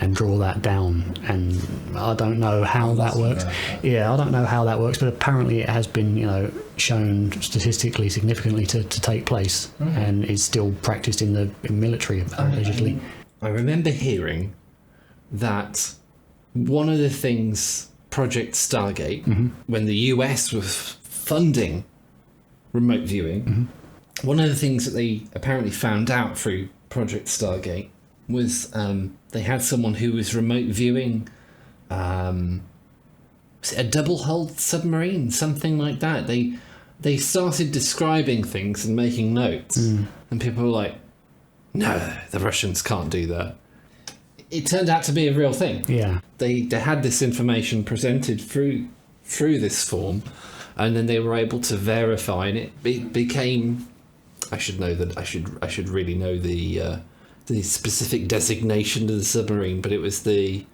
and draw that down. And I don't know how that works. Yeah, I don't know how that works, but apparently it has been, shown statistically significantly to take place, and is still practiced in the military allegedly. I remember hearing that one of the things Project Stargate, when the US was funding remote viewing, one of the things that they apparently found out through Project Stargate was they had someone who was remote viewing was it a double-hulled submarine, something like that. They started describing things and making notes, and people were like, no, the Russians can't do that. It turned out to be a real thing. Yeah, they had this information presented through this form, and then they were able to verify, and it became. I should know that. I should really know the specific designation of the submarine, but it was the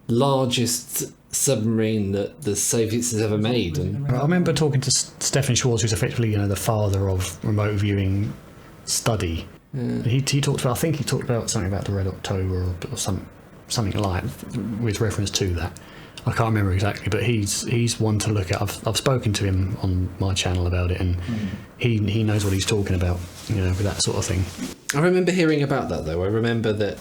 largest submarine that the Soviets has ever made. And I remember talking to Stefan Schwartz, who's effectively the father of remote viewing study. He talked about, I think he talked about something about the Red October or something like with reference to that. I can't remember exactly, but he's one to look at. I've spoken to him on my channel about it, and he knows what he's talking about, with that sort of thing. I remember hearing about that, though. I remember that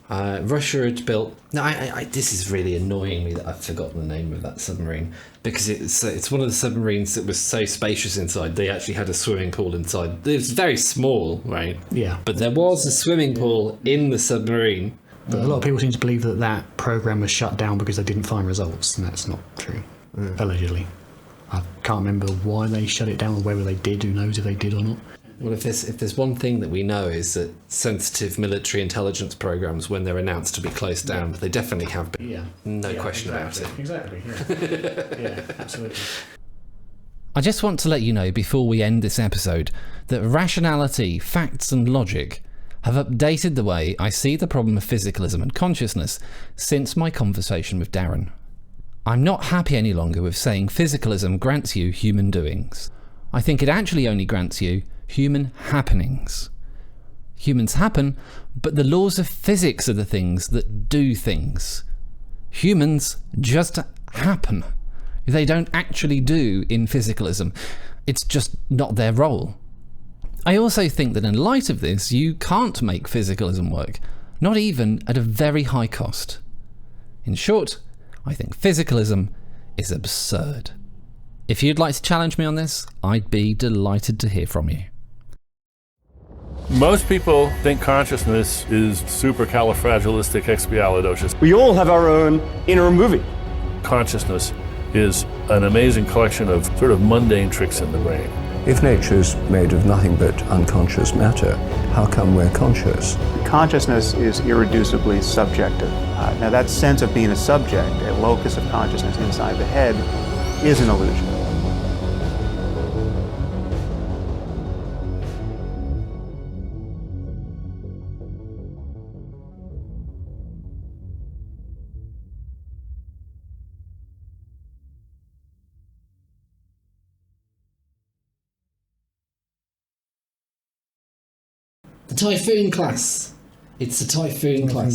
Russia had built... No, this is really annoying me that I've forgotten the name of that submarine, because it's one of the submarines that was so spacious inside. They actually had a swimming pool inside. It was very small, right? Yeah. But there was a swimming pool in the submarine. But a lot of people seem to believe that program was shut down because they didn't find results, and that's not true, allegedly. I can't remember why they shut it down or whether they did. Who knows if they did or not. Well, if there's one thing that we know is that sensitive military intelligence programs, when they're announced to be closed down, they definitely have been. Yeah. No question about it. Exactly. Yeah. Yeah, absolutely. I just want to let you know before we end this episode that rationality, facts and logic have updated the way I see the problem of physicalism and consciousness since my conversation with Darren. I'm not happy any longer with saying physicalism grants you human doings. I think it actually only grants you human happenings. Humans happen, but the laws of physics are the things that do things. Humans just happen. They don't actually do in physicalism. It's just not their role. I also think that in light of this, you can't make physicalism work, not even at a very high cost. In short, I think physicalism is absurd. If you'd like to challenge me on this, I'd be delighted to hear from you. Most people think consciousness is supercalifragilisticexpialidocious. We all have our own inner movie. Consciousness is an amazing collection of sort of mundane tricks in the brain. If nature is made of nothing but unconscious matter, how come we're conscious? Consciousness is irreducibly subjective. Now that sense of being a subject, a locus of consciousness inside the head, is an illusion. The Typhoon class. It's the Typhoon class.